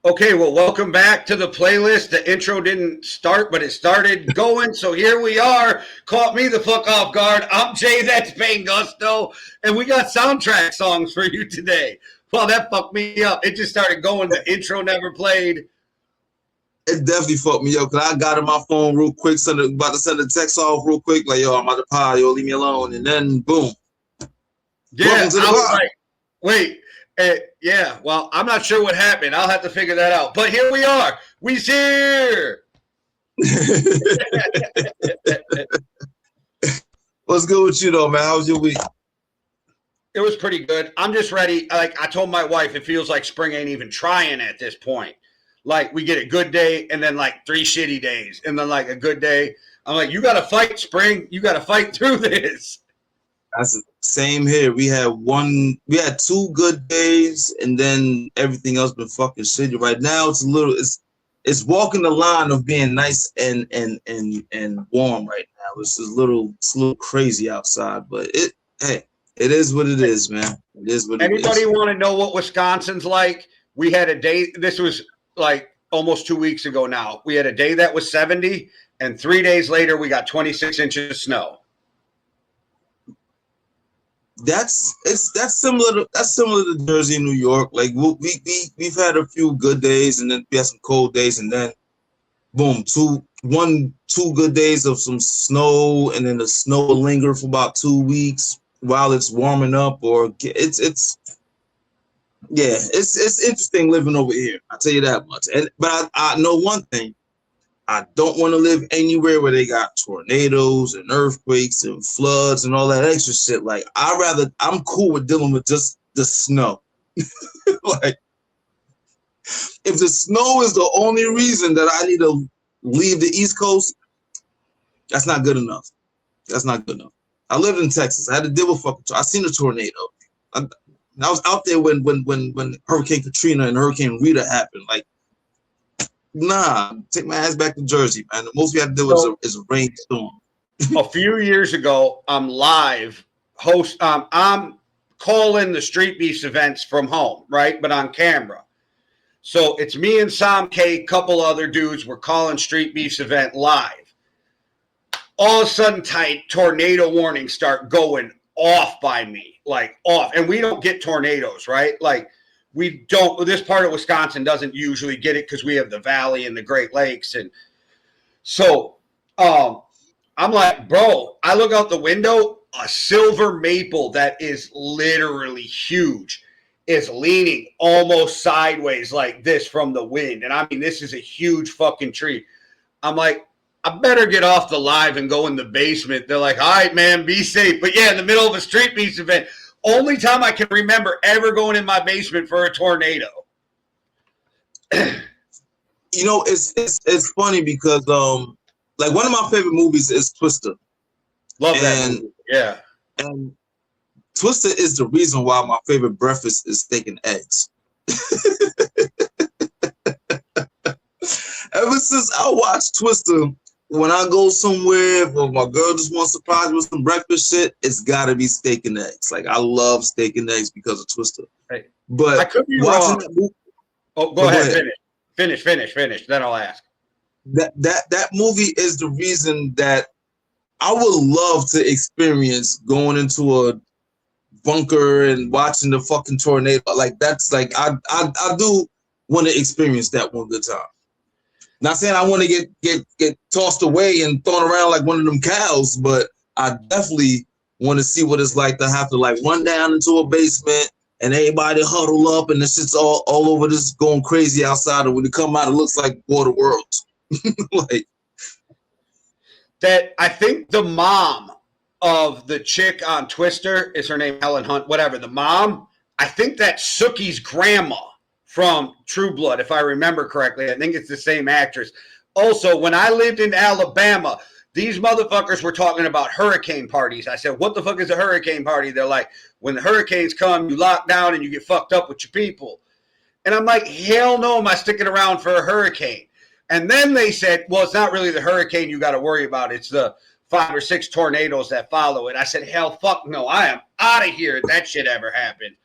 Okay, well, welcome back to the playlist. The intro didn't start, but it started going. So here we are. Caught me the fuck off guard. I'm Jay, that's Bang Gusto, and we got soundtrack songs for you today. Well, that fucked me up. It just started going. The intro never played. It definitely fucked me up because I got in my phone real quick, about to send a text off real quick, like, yo, I'm at the pod, yo, leave me alone. And then, boom. Yeah, Welcome to the I was pod. like, wait. Yeah, well, I'm not sure what happened. I'll have to figure that out. But here we are. We's here. What's good with you, though, man? How was your week? It was pretty good. I'm just ready. Like I told my wife, it feels like spring ain't even trying at this point. Like we get a good day and then like 3 shitty days and then like a good day. I'm like, you got to fight spring. You got to fight through this. That's the same here. We had 2 good days, and then everything else been fucking shitty. Right now, it's walking the line of being nice and warm right now. It's a little crazy outside, but it is what it is, man. It is what it Anybody is. want to know what Wisconsin's like? We had a day. This was like almost 2 weeks ago now. We had a day that was 70, and 3 days later, we got 26 inches of snow. That's similar to Jersey and New York. Like we've had a few good days, and then we had some cold days, and then boom, 2 good days of some snow, and then the snow will linger for about 2 weeks while it's warming up. Or it's interesting living over here. I'll tell you that much. But I know one thing. I don't want to live anywhere where they got tornadoes and earthquakes and floods and all that extra shit. Like I'm cool with dealing with just the snow. Like if the snow is the only reason that I need to leave the East Coast, that's not good enough. That's not good enough. I lived in Texas. I had to deal with I seen a tornado. I was out there when Hurricane Katrina and Hurricane Rita happened. Like, nah, take my ass back to Jersey, man. The most we have to do is a rainstorm. A few years ago, I'm live host. I'm calling the Street Beefs events from home, right? But on camera. So it's me and Sam K, couple other dudes. We're calling Street Beefs event live. All of a sudden, tight tornado warnings start going off by me, like off. And we don't get tornadoes, right? Like we don't. This part of Wisconsin doesn't usually get it because we have the valley and the Great Lakes, and so I'm like, bro. I look out the window, a silver maple that is literally huge is leaning almost sideways like this from the wind, and I mean, this is a huge fucking tree. I'm like, I better get off the live and go in the basement. They're like, all right, man, be safe. But yeah, in the middle of a Street Beefs event, only time I can remember ever going in my basement for a tornado. You know, it's funny because like one of my favorite movies is Twister. Love that movie. Yeah. And Twister is the reason why my favorite breakfast is steak and eggs. Ever since I watched Twister, when I go somewhere or my girl just wants to surprise me with some breakfast shit, it's gotta be steak and eggs. Like I love steak and eggs because of Twister. Hey, but I could be watching wrong. that movie, go ahead. Finish. Then I'll ask. That movie is the reason that I would love to experience going into a bunker and watching the fucking tornado. Like that's like I do want to experience that one good time. Not saying I want to get tossed away and thrown around like one of them cows, but I definitely want to see what it's like to have to like run down into a basement and everybody huddle up and this shit's all over this going crazy outside, and when you come out it looks like Water World. Like that, I think the mom of the chick on Twister is her name Helen Hunt, whatever. The mom, I think that's Sookie's grandma from True Blood, if I remember correctly. I think it's the same actress. Also, when I lived in Alabama, these motherfuckers were talking about hurricane parties. I said, what the fuck is a hurricane party? They're like, when the hurricanes come, you lock down and you get fucked up with your people. And I'm like, hell no, am I sticking around for a hurricane? And then they said, well, it's not really the hurricane you got to worry about. It's the 5 or 6 tornadoes that follow it. I said, hell, fuck no, I am out of here if that shit ever happened.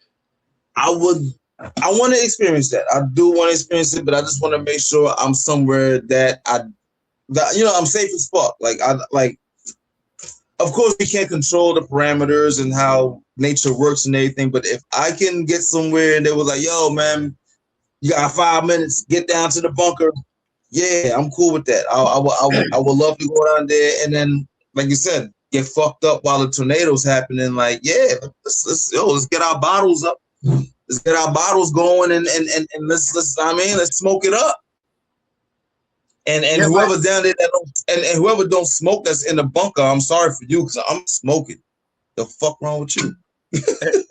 I would I want to experience that. I do want to experience it, but I just want to make sure I'm somewhere that I'm safe as fuck. Of course, we can't control the parameters and how nature works and everything. But if I can get somewhere and they were like, "Yo, man, you got 5 minutes, get down to the bunker," yeah, I'm cool with that. I would love to go down there and then, like you said, get fucked up while the tornadoes happening. Like, yeah, let's get our bottles up. Let's get our bottles going and let's smoke it up. And whoever down there and whoever don't smoke that's in the bunker, I'm sorry for you because I'm smoking. The fuck wrong with you?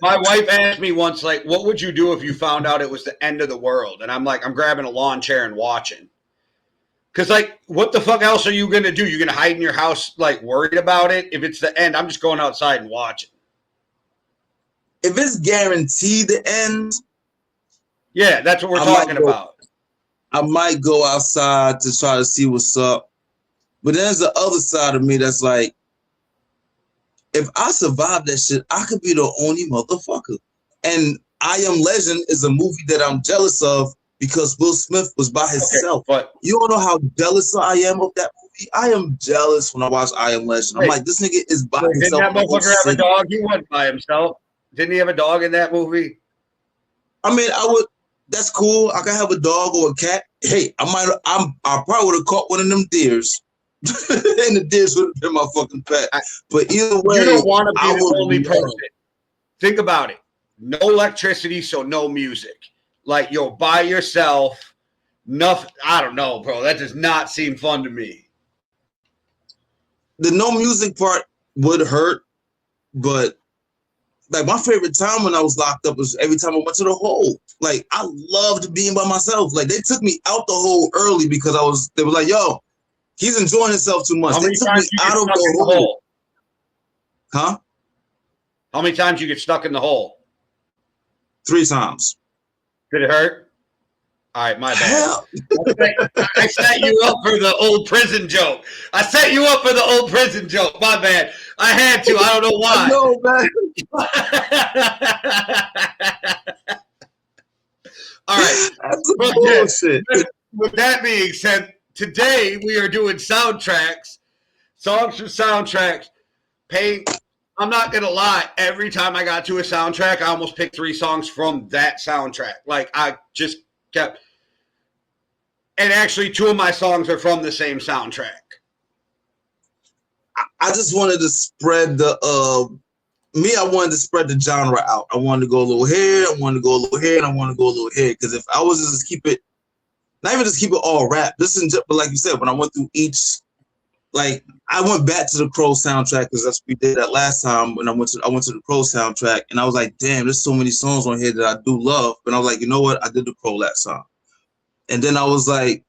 My wife asked me once, like, what would you do if you found out it was the end of the world? And I'm like, I'm grabbing a lawn chair and watching. Because, like, what the fuck else are you going to do? You're going to hide in your house, like, worried about it? If it's the end, I'm just going outside and watching. If it's guaranteed the end, yeah, that's what we're talking about. I might go outside to try to see what's up. But there's the other side of me that's like, if I survive that shit, I could be the only motherfucker. And I Am Legend is a movie that I'm jealous of because Will Smith was by himself. Okay, but you don't know how jealous I am of that movie. I am jealous when I watch I Am Legend. I'm like, this nigga is by himself. Didn't that motherfucker have a dog? He wasn't by himself. Didn't he have a dog in that movie? I mean, that's cool. I could have a dog or a cat. Hey, I probably would have caught one of them deers. And the deers would have been my fucking pet. But either way, you don't want to be the only person. Think about it. No electricity, so no music. Like, you're by yourself. Nothing. I don't know, bro. That does not seem fun to me. The no music part would hurt, but like my favorite time when I was locked up was every time I went to the hole. Like, I loved being by myself. Like, they took me out the hole early because they were like, yo, he's enjoying himself too much. They took me out of the hole. Huh? How many times you get stuck in the hole? 3 times. Did it hurt? All right, my bad. I set you up for the old prison joke. My bad. I had to. I don't know why. I know, man. All right. That's bullshit. With that being said, today we are doing soundtracks, songs from soundtracks. I'm not going to lie. Every time I got to a soundtrack, I almost picked 3 songs from that soundtrack. Like, I just kept. And actually, 2 of my songs are from the same soundtrack. I just wanted to spread I wanted to spread the genre out. I wanted to go a little here, I wanted to go a little here, and I wanted to go a little here. Because if I was to just keep it, not even just keep it all rap, but like you said, when I went through each, like, I went back to the Crow soundtrack because that's what we did that last time when I went to the Crow soundtrack, and I was like, damn, there's so many songs on here that I do love. But I was like, you know what? I did the Crow last time. And then I was like,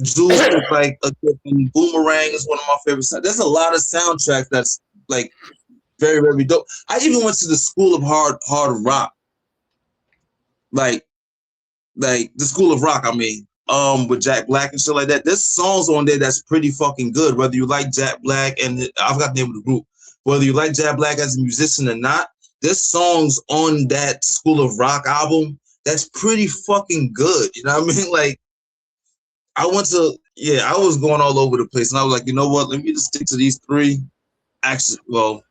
Juice was like a Boomerang is one of my favorite songs. There's a lot of soundtracks that's like very, very dope. I even went to the School of Hard Rock. Like the School of Rock, I mean, with Jack Black and shit like that. There's songs on there that's pretty fucking good, whether you like Jack Black and I forgot the name of the group. Whether you like Jack Black as a musician or not, there's songs on that School of Rock album that's pretty fucking good. You know what I mean? Like, I was going all over the place, and I was like, you know what? Let me just stick to these 3. Actually, well,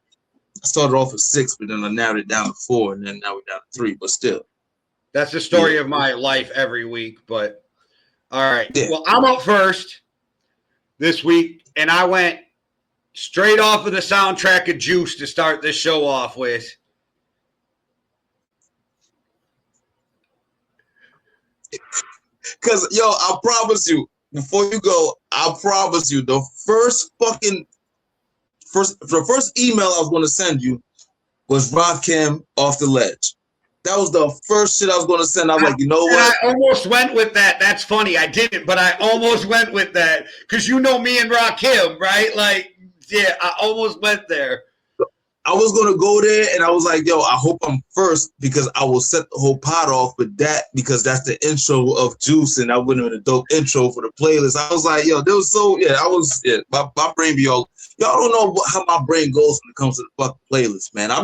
I started off with 6, but then I narrowed it down to 4, and then now we're down to 3. But still, that's the story of my life every week. But all right, well, I'm up first this week, and I went straight off of the soundtrack of Juice to start this show off with. Because, yo, I promise you, before you go, I promise you, the first email I was going to send you was Rakim Off the Ledge. That was the first shit I was going to send. I was like, you know what? I almost went with that. That's funny. I didn't, but I almost went with that because you know me and Rakim, right? Like, yeah, I almost went there. I was going to go there, and I was like, yo, I hope I'm first because I will set the whole pot off with that because that's the intro of Juice, and I would have been a dope intro for the playlist. I was like, yo, my brain be all, y'all don't know how my brain goes when it comes to the fucking playlist, man. I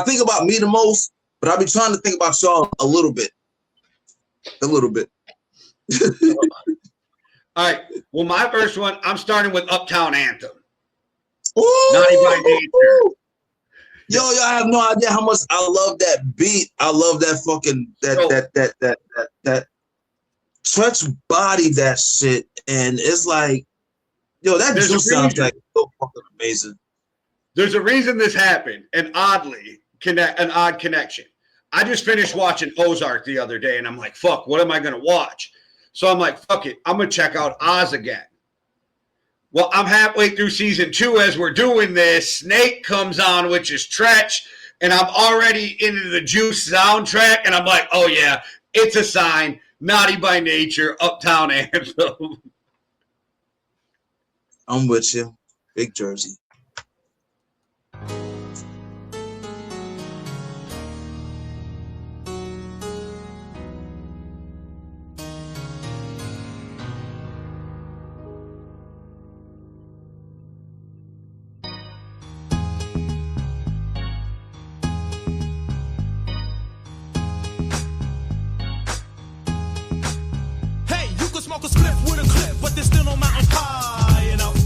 think about me the most, But I'll be trying to think about y'all a little bit. A little bit. All right. Well, my first one, I'm starting with Uptown Anthem. Ooh, Naughty by Nature. Yo, I have no idea how much I love that beat. I love that fucking that Tretch body that shit, and it's like, yo, that Juice soundtrack is so fucking amazing. There's a reason this happened, and an odd connection. I just finished watching Ozark the other day, and I'm like, fuck, what am I gonna watch? So I'm like, fuck it, I'm gonna check out Oz again. Well, I'm halfway through season 2 as we're doing this. Snake comes on, which is Tretch, and I'm already into the Juice soundtrack, and I'm like, oh yeah, it's a sign. Naughty by Nature, Uptown Anthem. I'm with you. Big Jersey. Smoke a split with a clip, but there's still no mountain high enough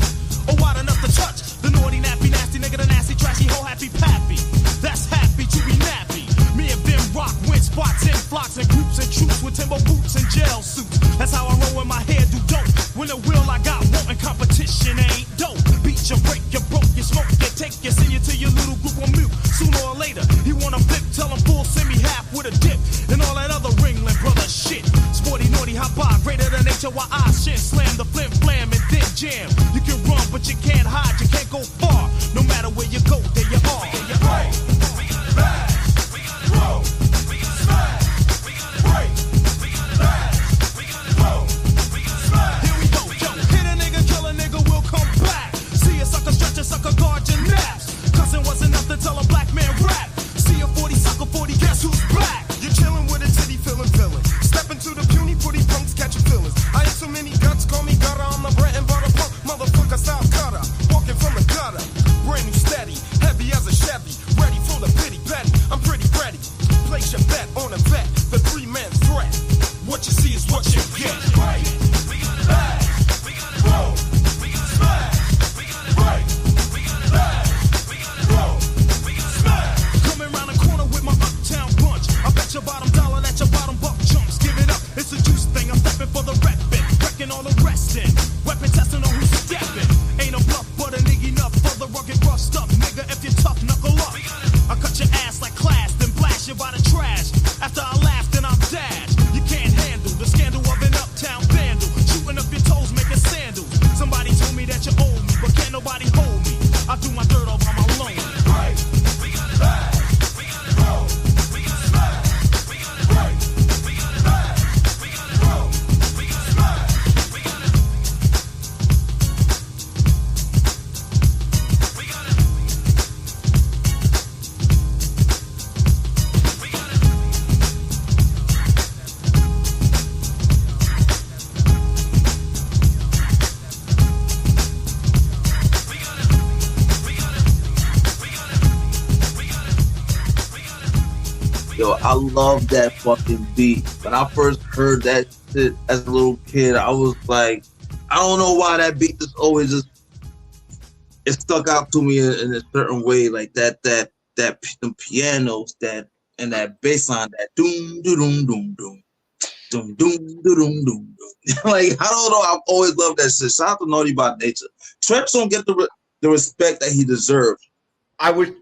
or wide enough to touch the naughty, nappy, nasty nigga, the nasty, trashy, whole happy pappy. That's happy to be nappy. Me and them rock, win spots in flocks and groups and troops with timber boots and jail suits. That's how I roll when my hair do dope. When the will I got wanting competition ain't dope. Beat you, break you, broke you, smoke you, take you, send you to your little group on mute. Sooner or later, he wanna flip, tell him full, send me half with a dip, and all that other Ringling brother shit. Sporty, naughty, hot bar, greater than nature, while I shit, slam the flim, flam, and then jam. You can run, but you can't hide, you can't go far. No matter where you go, there you are. There you are. We got bash, we got roll, we got smash, we got break, we got bash, we got roll, we got smash. Here we go, yo, hit a nigga, kill a nigga, we'll come back. See a sucker stretch a sucker, guard your naps. Cousin wasn't enough to tell a black man rap. See a 40 sucker 40, guess who's back? You're chilling with a titty feeling villain. Step into the puny footy punks, catching feelings. I ain't so many guts, call me gutter. I'm the bread and butter punk, motherfucker, style cutter. Walking from the gutter, brand new steady, heavy as a Chevy, ready for the pity petty. I'm pretty ready. Place your bet on a vet, the 3-man threat. What you see is what you get. Right, we got bash, we got roll, we got smash, we got break, we got bash, we got roll, we got smash. Coming round the corner with my uptown punch. I bet your bottom dollar that your bottom buck chumps. Give it up, it's a juice thing. I'm stepping for the reppin', wrecking all the restin'. Weapon testing on who's steppin'. Ain't a bluff, but a nigga enough for the rugged rust up. Nigga, if you're tough, knuckle up. I cut your ass like class, then blast you by the trash. After I laugh, then I'll dash. You can't handle the scandal of an uptown vandal. Shooting up your toes, making sandals. Somebody told me that you owe me, but can't nobody hold me. I do my dirt all by my loan. Right, we got it back. We got it roll. We got it smash. We got it break. We got it back. We got it roll. We got it smash. We got it. We got it. We got it. Yo, I love that fucking beat. When I first heard that shit as a little kid, I was like, I don't know why that beat just always just it stuck out to me in a certain way, like that them pianos, that and that bass line, that doom doom doom doom doom doom doom doom. Like, I don't know, I've always loved that shit. Shout out to Naughty by Nature. Tretch don't get the respect that he deserves. I would.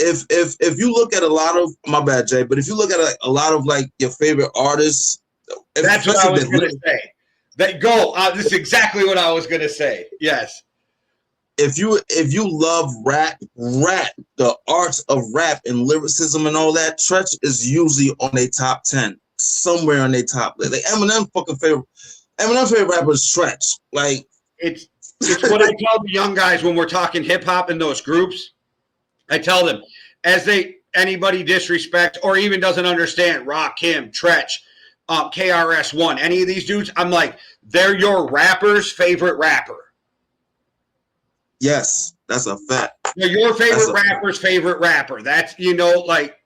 If you look at a lot of, my bad, Jay, but if you look at a lot of like your favorite artists, that's what I was going to say. This is exactly what I was going to say. Yes. If you love rap, the arts of rap and lyricism and all that, Tretch is usually on a top 10, somewhere on their top. Like Eminem favorite rapper is Tretch. Like it's what I tell the young guys when we're talking hip hop in those groups. I tell them, anybody disrespects or even doesn't understand Rakim, Tretch, KRS-One, any of these dudes, I'm like, they're your rapper's favorite rapper. Yes, that's a fact. They're your favorite rapper's favorite rapper. That's, like,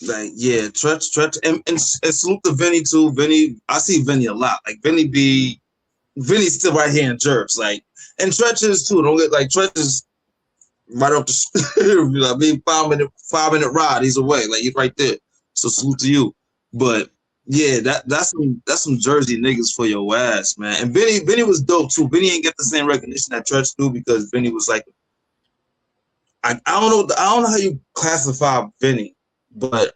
Like, yeah, Tretch, and salute to Vinny too. Vinny, I see Vinny a lot. Like Vinny's still right here in Jerks. Like, and Tretch is too. Don't get like Tretch is right up the you know what I mean, 5 minute ride. He's away. Like he's right there. So salute to you. But yeah, that's some Jersey niggas for your ass, man. And Vinny was dope too. Vinny ain't get the same recognition that Tretch do because Vinny was like, I don't know how you classify Vinny, but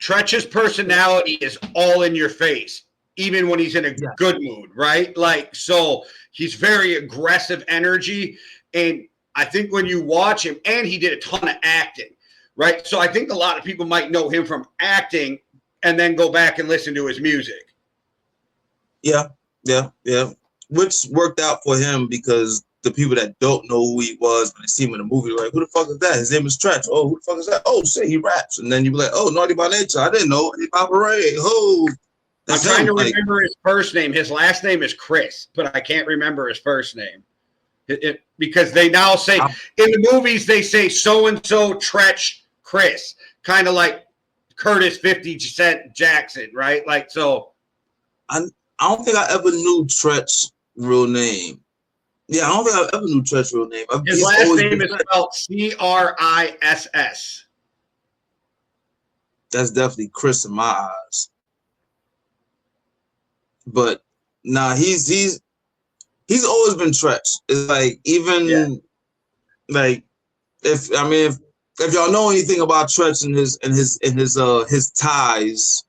Tretch's personality is all in your face, even when he's in a good mood, right? Like, so he's very aggressive energy. And I think when you watch him, and he did a ton of acting, right? So I think a lot of people might know him from acting and then go back and listen to his music. Yeah. Which worked out for him because the people that don't know who he was when they see him in the movie, like, who the fuck is that? His name is Tretch. Oh, who the fuck is that? Oh, shit, he raps. And then you be like, oh, Naughty by Nature. I didn't know. Hip Hop Hooray. Oh, I'm trying to remember his first name. His last name is Chris, but I can't remember his first name. Because they now say, in the movies, they say so-and-so Tretch Chris, kind of like Curtis 50 Cent Jackson, right? Like, so. I don't think I ever knew Tretch's real name. Yeah, I don't think I ever knew Tretch's real name. His last name is spelled Criss. That's definitely Chris in my eyes. But nah, he's always been Tretch. It's like even like if y'all know anything about Tretch and his ties,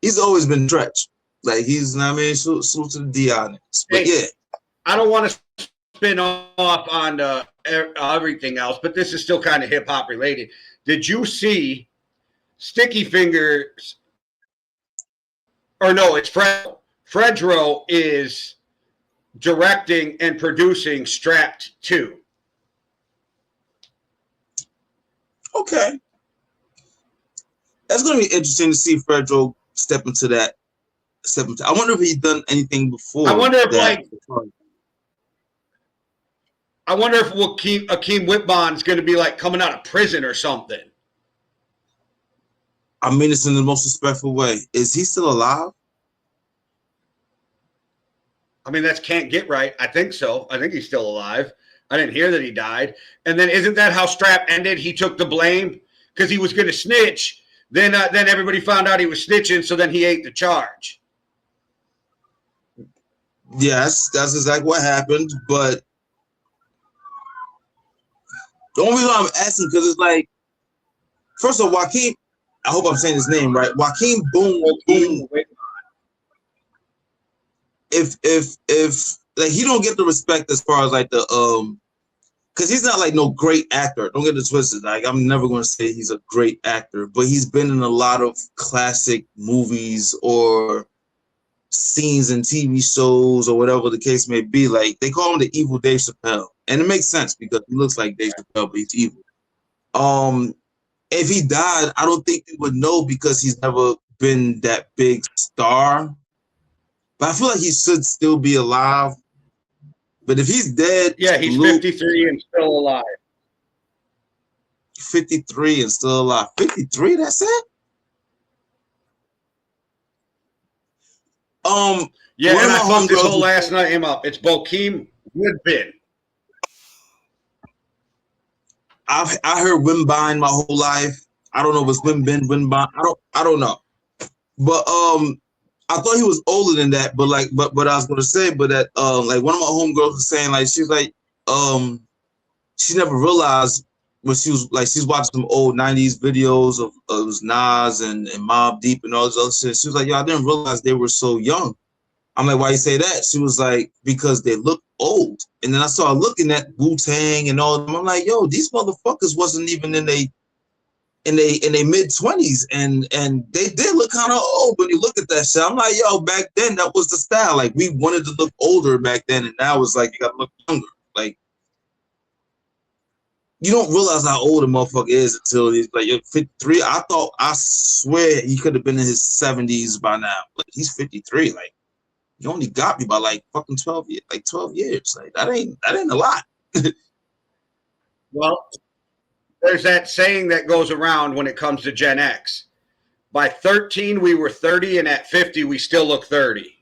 he's always been Tretch. Like he's, I mean, salute to the D on it. But yeah. I don't want to spin off on everything else, but this is still kind of hip hop related. Did you see Sticky Fingers? Or no, it's Fredro. Fredro is directing and producing Strapped 2. Okay. That's going to be interesting to see Fredro step into that. I wonder if he's done anything before. I wonder if Akeem Whitbond's going to be like coming out of prison or something. I mean this in the most respectful way. Is he still alive? I mean, that's Can't Get Right. I think so. I think he's still alive. I didn't hear that he died. And then isn't that how Strap ended? He took the blame because he was going to snitch. Then everybody found out he was snitching, so then he ate the charge. Yes, that's exactly what happened. But the only reason I'm asking because it's like, first of all, Joaquin, I hope I'm saying his name right. Joaquin Boom. If like he don't get the respect as far as like the because he's not like no great actor. Don't get it twisted. Like I'm never going to say he's a great actor, but he's been in a lot of classic movies or scenes in TV shows or whatever the case may be. Like they call him the evil Dave Chappelle, and it makes sense because he looks like Dave Chappelle, but he's evil. If he died, I don't think we would know because he's never been that big star. But I feel like he should still be alive. But if he's dead, yeah, he's 53 and still alive. 53 and still alive. 53, that's it? Yeah, and I fucked this whole last night him up. It's Bokeem Woodbin. I heard Wimbine my whole life. I don't know if it's Wimbine. I don't know. But I thought he was older than that, but I was gonna say, but that like one of my homegirls was saying, like she's like she never realized when she's watching some old 90s videos of Nas and Mobb Deep and all this other shit. She was like, yo, I didn't realize they were so young. I'm like, why you say that? She was like, because they look old. And then I started looking at Wu-Tang and all of them. I'm like, yo, these motherfuckers wasn't even in they mid-20s, and they did look kind of old when you look at that shit. I'm like, yo, back then that was the style. Like we wanted to look older back then, and now it's like you gotta look younger. Like you don't realize how old a motherfucker is until he's like you're 53. I swear he could have been in his 70s by now, but he's 53. Like you only got me by like fucking 12 years. Like 12 years. Like that ain't a lot. Well, there's that saying that goes around when it comes to Gen X. By 13, we were 30, and at 50, we still look 30.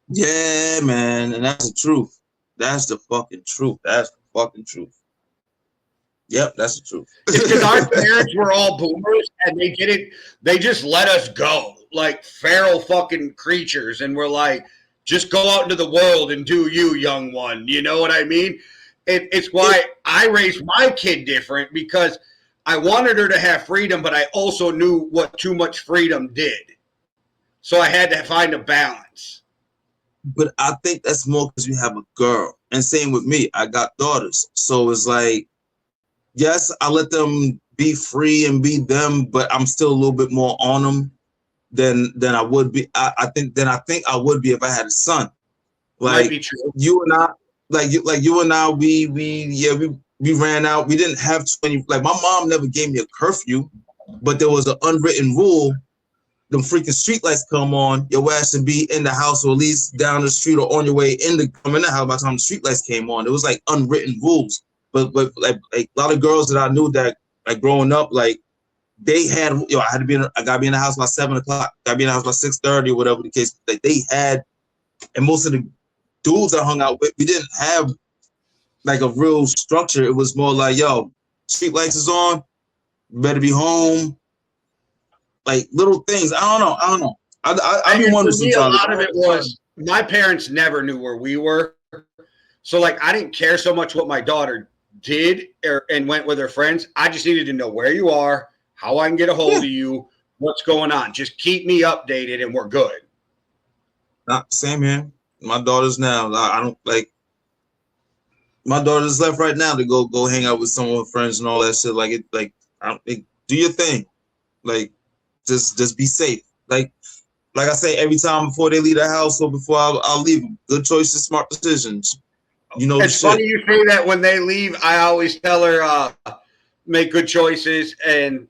Yeah, man, and that's the truth. That's the fucking truth. That's the fucking truth. Yep, that's the truth. It's because our parents were all boomers, and they just let us go like feral fucking creatures, and we're like, just go out into the world and do you, young one. You know what I mean? It's why I raised my kid different, because I wanted her to have freedom, but I also knew what too much freedom did. So I had to find a balance. But I think that's more because you have a girl. And same with me. I got daughters. So it's like, yes, I let them be free and be them, but I'm still a little bit more on them than I would be. I think I would be if I had a son. Like Might be true. you and I, you and I, we ran out. We didn't have 20. Like my mom never gave me a curfew, but there was an unwritten rule. Them freaking streetlights come on, your ass should be in the house or at least down the street or on your way in the house by the time the streetlights came on. It was like unwritten rules. But like a lot of girls that I knew that like growing up, like they had, I gotta be in the house by 7 o'clock, gotta be in the house by 6:30 or whatever the case. Like they had, and most of the dudes I hung out with, we didn't have like a real structure. It was more like, yo, streetlights is on, better be home. Like little things. I don't know. I be wondering sometimes. A lot of it was my parents never knew where we were. So like I didn't care so much what my daughter did and went with her friends. I just needed to know where you are, how I can get a hold of you, what's going on. Just keep me updated and we're good. Same here. My daughter's now. I don't like my daughter's left right now to go hang out with some of her friends and all that shit. Like it, like I don't think do your thing. Like just be safe. Like I say every time before they leave the house or before I'll leave them. Good choices, smart decisions. You know, it's funny you say that. When they leave, I always tell her make good choices and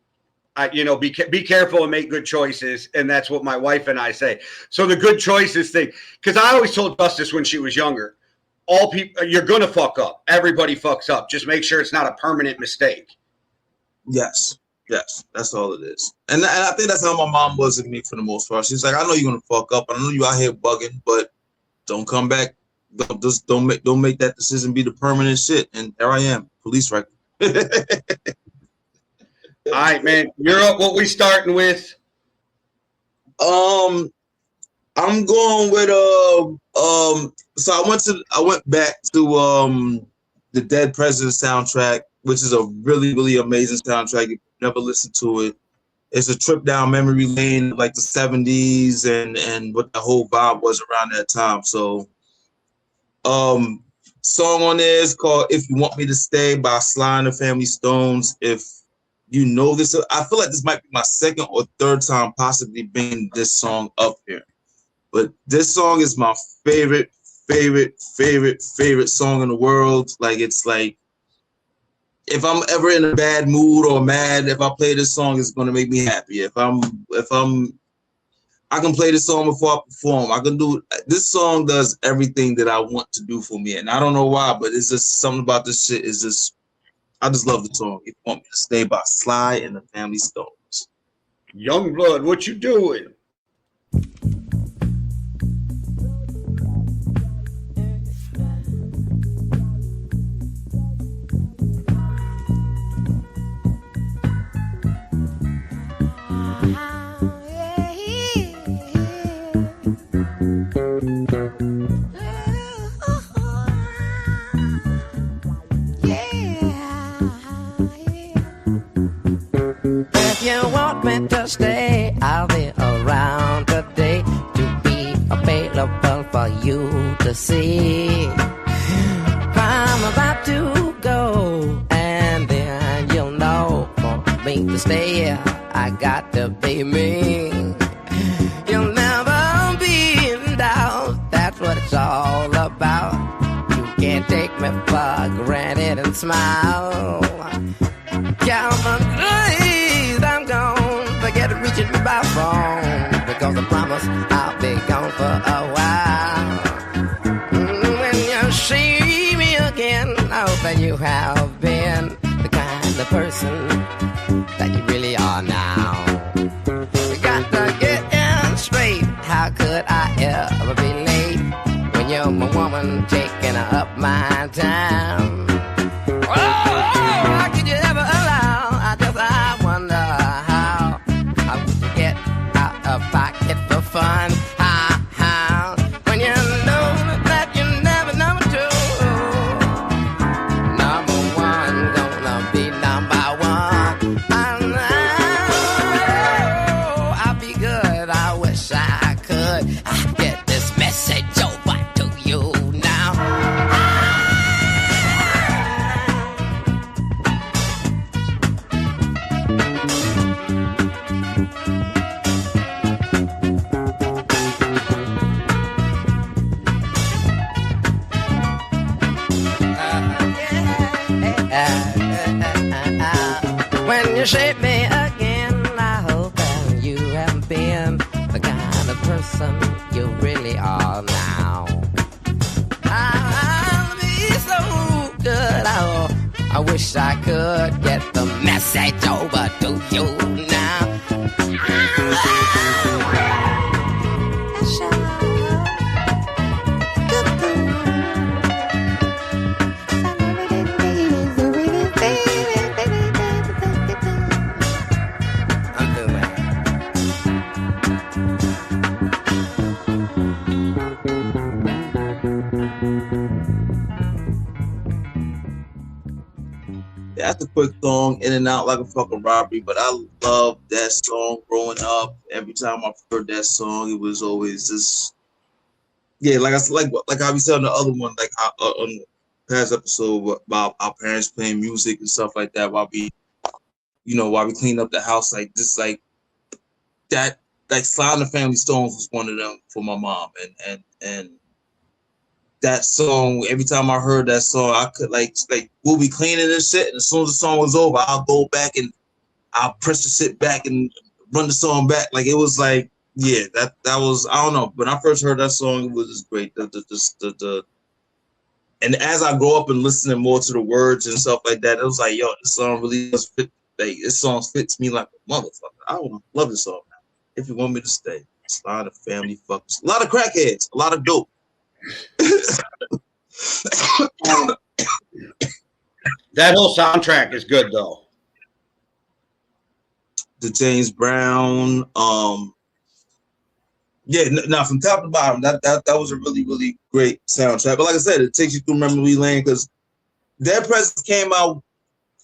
be careful and make good choices. And that's what my wife and I say. So the good choices thing, because I always told Justice when she was younger, all people, you're gonna fuck up. Everybody fucks up. Just make sure it's not a permanent mistake. Yes, that's all it is. And I think that's how my mom was with me for the most part. She's like, I know you're gonna fuck up. I know you out here bugging, but don't come back. Don't make that decision be the permanent shit. And there I am, police record. All right, man. You're up. What we starting with? I'm going with So I went back to the Dead President soundtrack, which is a really, really amazing soundtrack. If you've never listened to it, it's a trip down memory lane, like the 70s and what the whole vibe was around that time. So song on there is called If You Want Me to Stay by Sly and the Family Stones. If you know this, I feel like this might be my second or third time possibly bringing this song up here. But this song is my favorite song in the world. Like, it's like, if I'm ever in a bad mood or mad, if I play this song, it's gonna make me happy. I can play this song before I perform. I can do this song does everything that I want to do for me, and I don't know why, but it's just something about this shit. Is just I just love the song. If You Want Me to Stay by Sly and the Family Stones. Youngblood, what you doing? If you want me to stay, I'll be around today to be available for you to see. I'm about to go, and then you'll know for me to stay, I got to be me. You'll never be in doubt, that's what it's all about. You can't take me for granted and smile. Count on days I'm gone, forget reaching me by phone, because I promise I'll be gone for a while. When you see me again, I hope that you have been the person that you really are now. You got to get in straight. How could I ever be late when you're my woman taking up my time? Oh, how could you ever allow? I wonder how would you get out of pocket for fun? How when you know that you're never number two. Number one gonna be number one. I know I'll be good. I wish I could. I get this message over to you now. When you shape me again, I hope that you haven't been the kind of person you really are now. I'll be so good. I wish I could get the message over to you now. That's a quick song, In and Out Like a Fucking Robbery, but I love that song growing up. Every time I heard that song, it was always just, yeah, like I said, like how we said on the other one, like on the past episode about our parents playing music and stuff like that while we clean up the house, like just like that, like Sly and the Family Stones was one of them for my mom, and that song, every time I heard that song, I could like we'll be cleaning and shit, and as soon as the song was over, I'll go back and I'll press the shit back and run the song back. Like it was like, yeah, that was, I don't know. When I first heard that song, it was just great. And as I grow up and listening more to the words and stuff like that, it was like, yo, this song really does fit. Like this song fits me like a motherfucker. I love this song. If you want me to stay, it's a lot of family fuckers, a lot of crackheads, a lot of dope. That whole soundtrack is good though. The James Brown, yeah, now from top to bottom, that was a really, really great soundtrack. But like I said, it takes you through memory lane because Dead Presidents came out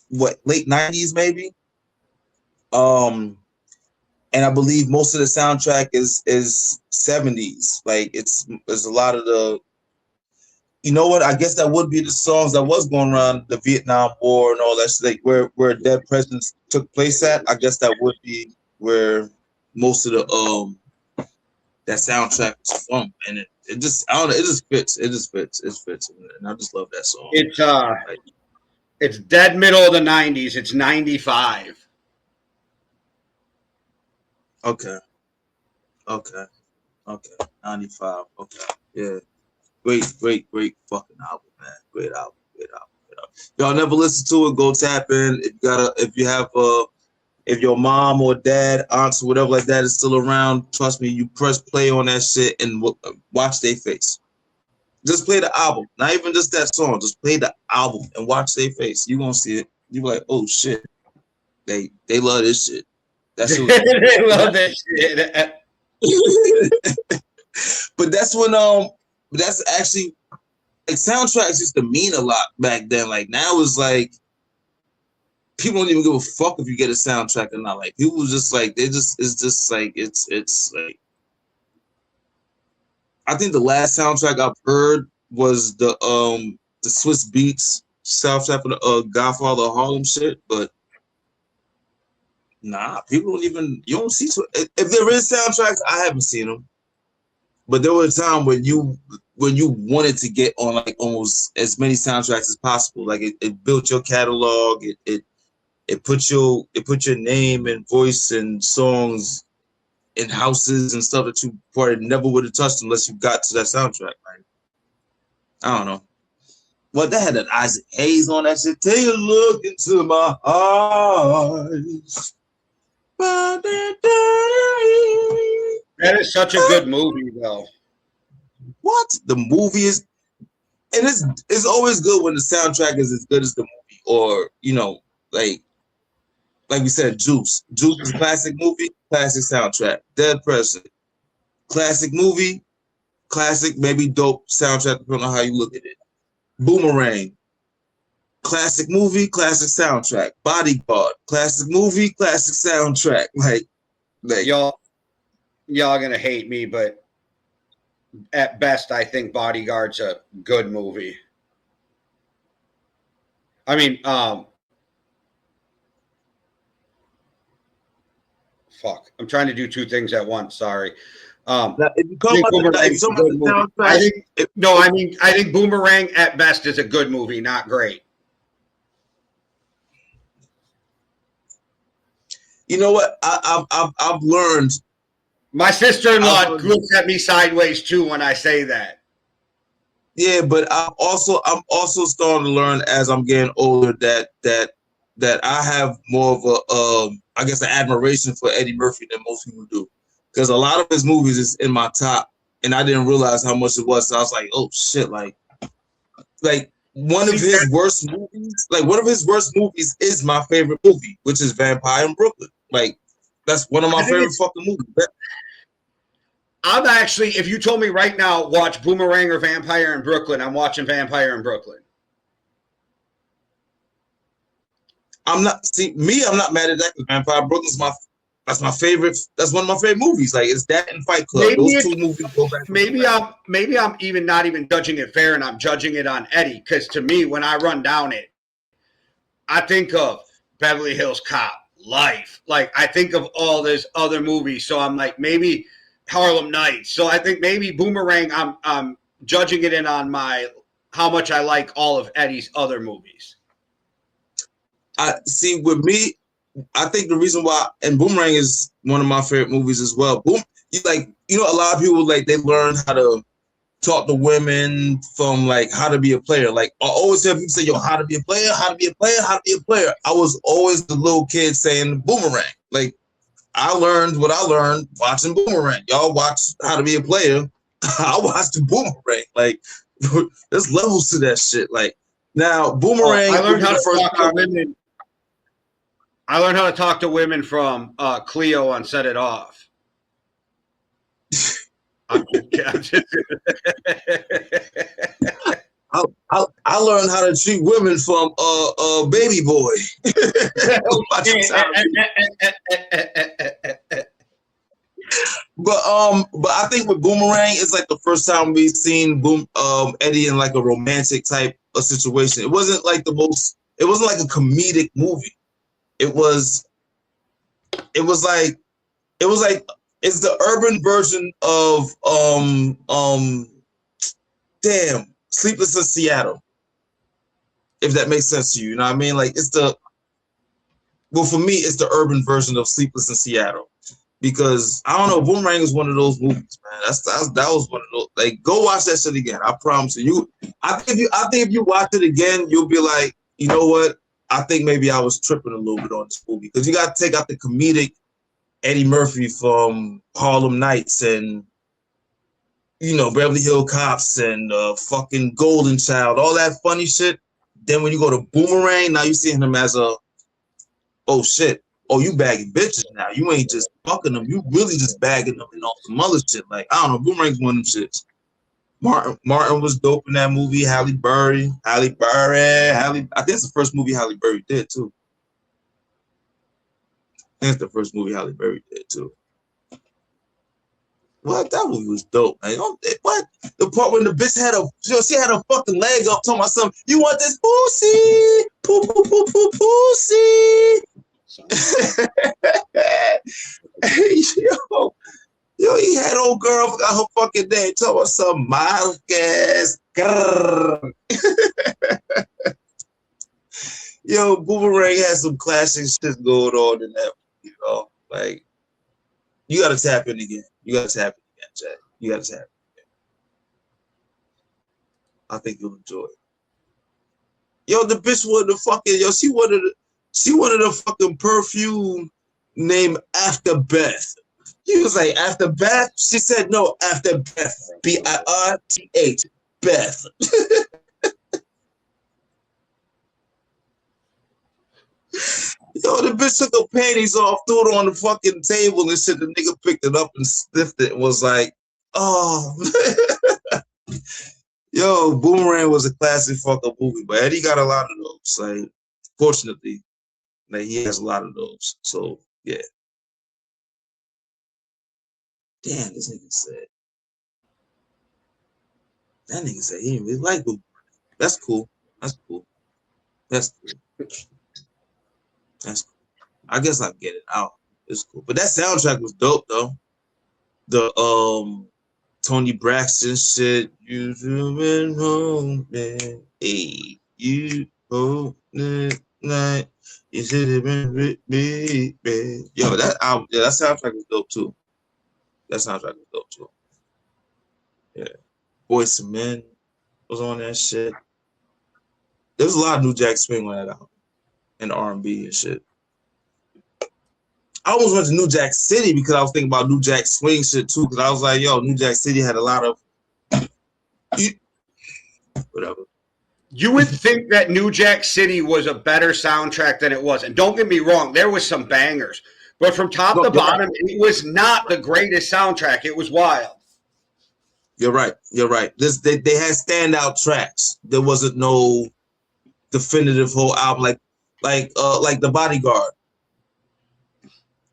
late 90s maybe. And I believe most of the soundtrack is 70s. Like there's a lot of the, you know what? I guess that would be the songs that was going around the Vietnam War and all that shit, like where Dead Presidents took place at. I guess that would be where most of the that soundtrack was from, and it just, I don't know, it just fits. It fits, and I just love that song. It's dead middle of the 90s. It's 95. Okay. 95. Okay. Yeah. Great fucking album, man. Great album. Y'all never listen to it, go tap in. If your mom or dad, aunts, or whatever like that is still around, trust me, you press play on that shit and watch their face. Just play the album. Not even just that song. Just play the album and watch their face. You gonna see it. You be like, oh shit. They love this shit. That's what they love that shit. But that's when that's actually, like, soundtracks used to mean a lot back then. Like now it's like people don't even give a fuck if you get a soundtrack or not. Like people just like it's like I think the last soundtrack I've heard was the Swiss Beats soundtrack for the Godfather of Harlem shit, but nah, people don't even, you don't see, if there is soundtracks, I haven't seen them. But there was a time when you wanted to get on like almost as many soundtracks as possible. Like it built your catalog, it put your name and voice and songs in houses and stuff that you probably never would have touched unless you got to that soundtrack. Like, I don't know. What that had an Isaac Hayes on that shit. Take a look into my eyes. That is such a good movie, though. What the movie is, and it's always good when the soundtrack is as good as the movie, or like we said, Juice. Juice is a classic movie, classic soundtrack. Dead President, classic movie, classic maybe dope soundtrack depending on how you look at it. Boomerang, classic movie, classic soundtrack. Bodyguard, classic movie, classic soundtrack. Like y'all gonna hate me, but at best, I think Bodyguard's a good movie. I mean, fuck. I'm trying to do two things at once. Sorry. I think Boomerang at best is a good movie, not great. You know what? I've learned. My sister-in-law looks at me sideways too when I say that. Yeah, but I'm also starting to learn as I'm getting older that I have more of a I guess an admiration for Eddie Murphy than most people do, because a lot of his movies is in my top, and I didn't realize how much it was. So I was like, oh shit, like one of his worst movies is my favorite movie, which is Vampire in Brooklyn. Like that's one of my favorite fucking movies. I'm actually, if you told me right now, watch Boomerang or Vampire in Brooklyn, I'm watching Vampire in Brooklyn. I'm not mad at that because Vampire in Brooklyn's that's my favorite. That's one of my favorite movies. Like it's that and Fight Club. Those two movies go back. Maybe I'm even not even judging it fair, and I'm judging it on Eddie. Because to me, when I run down it, I think of Beverly Hills Cop, Life. Like I think of all these other movies. So I'm like maybe Harlem Nights. So I think maybe Boomerang. I'm judging it in on my how much I like all of Eddie's other movies. I see with me. I think the reason why, and Boomerang is one of my favorite movies as well. A lot of people like they learn how to talk to women from like how to be a player. Like I always hear people say, "Yo, how to be a player, how to be a player, how to be a player." I was always the little kid saying Boomerang. Like I learned what I learned watching Boomerang. Y'all watch How to Be a Player. I watched the Boomerang. Like there's levels to that shit. Like now Boomerang. I learned how to talk to women. I learned how to talk to women from Cleo on Set It Off. I learned how to treat women from Baby Boy. But I think with Boomerang, it's like the first time we've seen Eddie in like a romantic type of situation. It wasn't like it wasn't like a comedic movie. It was like it's the urban version of Sleepless in Seattle. If that makes sense to you, you know what I mean? Like for me, it's the urban version of Sleepless in Seattle. Because I don't know, Boomerang is one of those movies, man. That was one of those. Like, go watch that shit again. I promise you. I think if you watch it again, you'll be like, you know what? I think maybe I was tripping a little bit on this movie because you got to take out the comedic Eddie Murphy from Harlem Nights and Beverly Hills Cops and fucking Golden Child, all that funny shit. Then when you go to Boomerang, now you see him as oh shit, you bagging bitches now. You ain't just fucking them, you really just bagging them and all some other shit. Like I don't know, Boomerang's one of them shits. Martin was dope in that movie. Halle Berry. I think it's the first movie Halle Berry did too. What? That movie was dope. Like, what? The part when the bitch she had her fucking leg up, talking about something. You want this pussy? Pussy. Yo, he had old girl forgot her fucking name. Talking about some mild gas. Yo, Boomerang has some classic shit going on in that. Like you gotta tap in again. Jack. You gotta tap in again. I think you'll enjoy it. Yo, the bitch wanted the fucking, yo, she wanted a fucking perfume named After Beth. He was like, After Beth? She said, no, After Beth. B-I-R-T-H. Beth. Yo, the bitch took her panties off, threw it on the fucking table and shit. The nigga picked it up and sniffed it and was like, oh. Yo, Boomerang was a classic fucking movie, but Eddie got a lot of those. Like, fortunately, like he has a lot of those. So yeah. Damn, this nigga said. That nigga said he didn't really like Boomerang. That's cool. That's cool. That's cool. That's cool. I guess I get it out. It's cool. But that soundtrack was dope though. The Tony Braxton shit. You been home, man. Hey, you home night. You should have been with me, man. Yo, that album, yeah, that soundtrack was dope too. That soundtrack was dope too. Yeah. Boyz II Men was on that shit. There's a lot of New Jack Swing on that album. And R&B and shit. I almost went to New Jack City because I was thinking about New Jack Swing shit too. Because I was like, yo, New Jack City had a lot of whatever. You would think that New Jack City was a better soundtrack than it was. And don't get me wrong, there was some bangers. But from top to bottom, it was not the greatest soundtrack. It was wild. You're right. You're right. They had standout tracks. There wasn't no definitive whole album like The Bodyguard.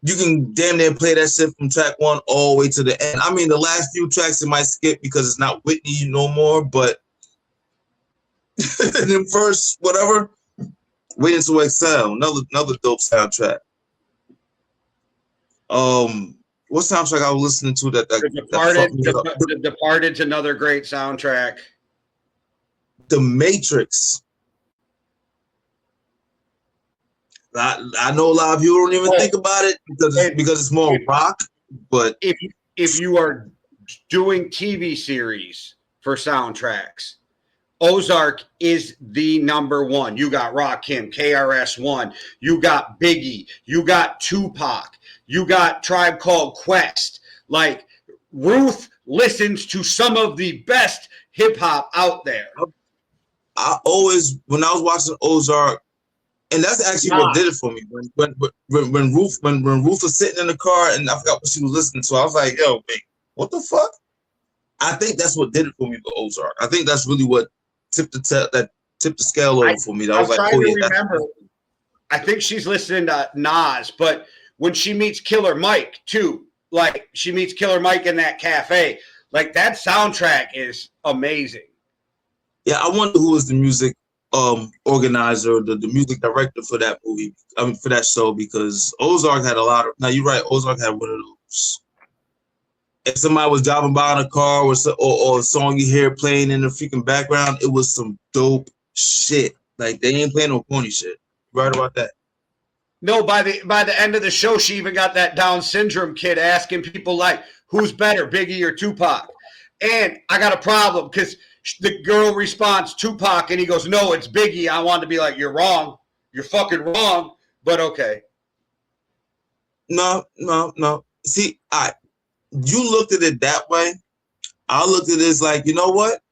You can damn near play that shit from track 1 all the way to the end. I mean, the last few tracks it might skip because it's not Whitney no more, but then first, whatever, Waiting to Exhale, another dope soundtrack. What soundtrack I was listening to The Departed's another great soundtrack. The Matrix. I know a lot of people don't even think about it because it's more rock. But if you are doing TV series for soundtracks, Ozark is the number one. You got Rakim, KRS-One, you got Biggie, you got Tupac, you got Tribe Called Quest. Like, Ruth listens to some of the best hip hop out there. I always, when I was watching Ozark, and that's actually what did it for me. When Ruth was sitting in the car and I forgot what she was listening to, I was like, yo, wait, what the fuck? I think that's what did it for me with Ozark. I think that's really what tipped the scale over for me. I was like, oh yeah. Remember, I think she's listening to Nas, but when she meets Killer Mike too, like she meets Killer Mike in that cafe, like that soundtrack is amazing. Yeah, I wonder who was the music organizer, the music director for that movie. I mean, for that show, because Ozark had a lot of. Now you're right, Ozark had one of those. If somebody was driving by in a car or a song you hear playing in the freaking background, it was some dope shit. Like they ain't playing no corny shit. Right about that. No, by the end of the show, she even got that Down syndrome kid asking people like, "Who's better, Biggie or Tupac?" And I got a problem because the girl responds Tupac, and he goes, "No, it's Biggie." I wanted to be like, "You're wrong. You're fucking wrong." But okay. No. See, you looked at it that way. I looked at it as like, you know what?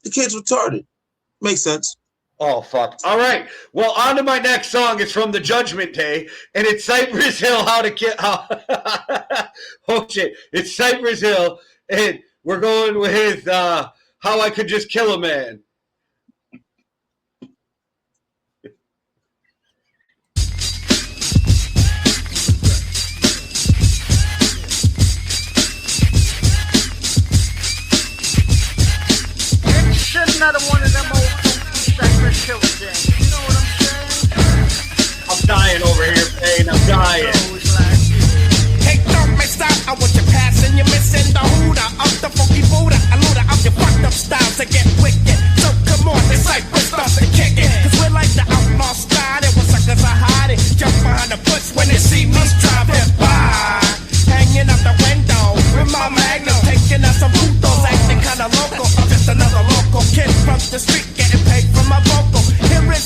The kid's retarded. Makes sense. Oh, fuck. All right. Well, on to my next song. It's from the Judgment Day, and it's Cypress Hill, oh, shit. It's Cypress Hill, and we're going with How I Could Just Kill a Man. Another one of them old Cypress Hill things. You know what I'm saying? I'm dying over here, Payne. I'm dying. Hey, don't mess up. I want you passing. You're missing the hooter of the funky Buddha. A looter of your fucked up style to get wicked. So come on, the Cypress starts to kick it. Cause we're like the outlaw style. It was suckers are hiding. Jump behind the bush when they see me driving by. Hanging out the window with my magnum. Taking out some putos. Acting kinda local. I'm just another local kid from the street getting paid for my vocal. Here is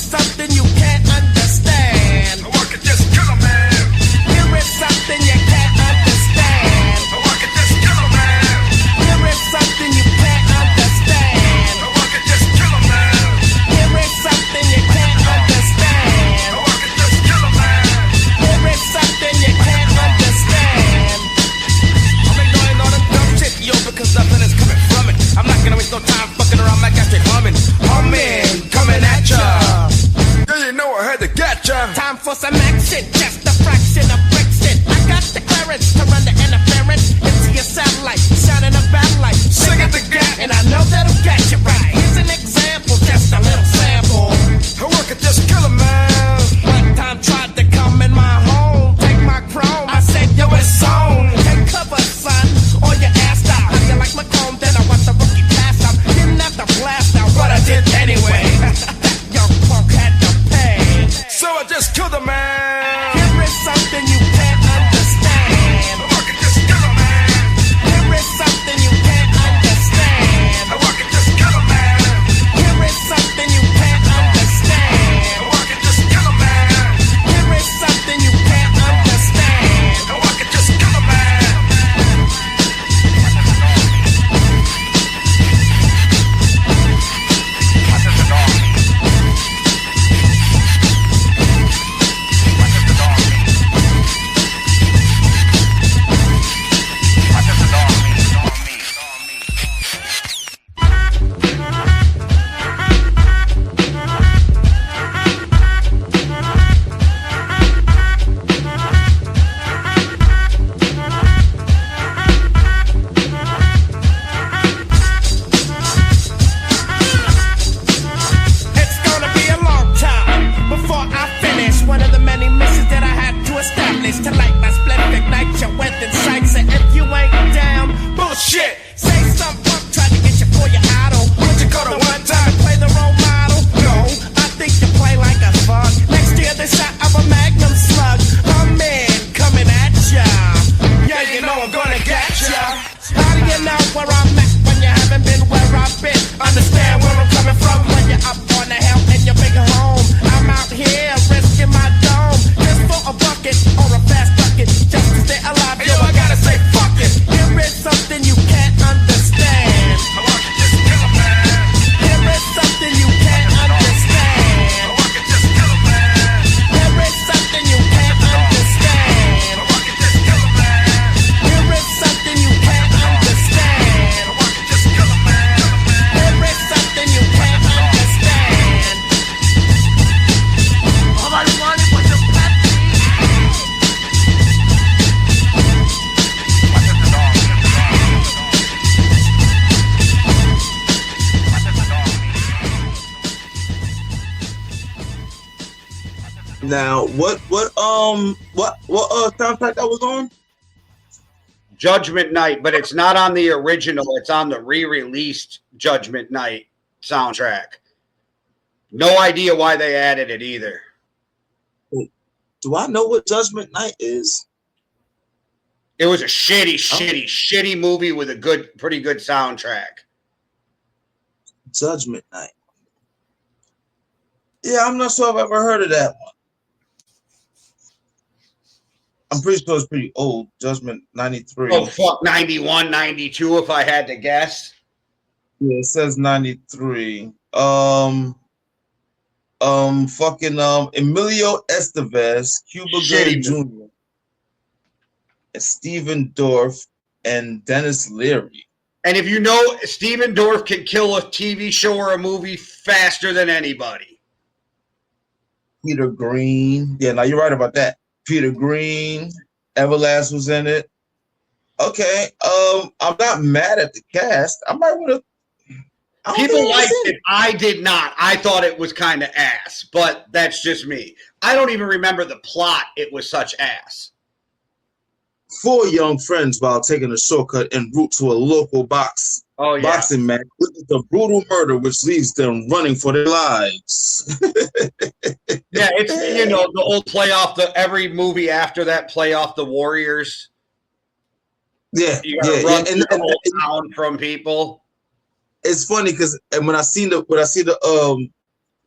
Now, what soundtrack that was on? Judgment Night, but it's not on the original. It's on the re-released Judgment Night soundtrack. No idea why they added it either. Do I know what Judgment Night is? It was a shitty movie with a pretty good soundtrack. Judgment Night. Yeah, I'm not sure I've ever heard of that one. I'm pretty sure it's pretty old. Judgment 93. Oh, fuck, 91, 92 if I had to guess. Yeah, it says 93. Emilio Estevez, Cuba Gooding Jr., and Stephen Dorff, and Dennis Leary. And if you know, Stephen Dorff can kill a TV show or a movie faster than anybody. Peter Green. Yeah, now you're right about that. Peter Green, Everlast was in it. Okay, I'm not mad at the cast. I might want to. People liked it. I did not. I thought it was kind of ass, but that's just me. I don't even remember the plot. It was such ass. 4 young friends, while taking a shortcut en route to a local boxing match, witness a brutal murder which leaves them running for their lives. Yeah, it's the old every movie after that playoff the Warriors. Yeah, you gotta run through the whole town from people. It's funny because when I see the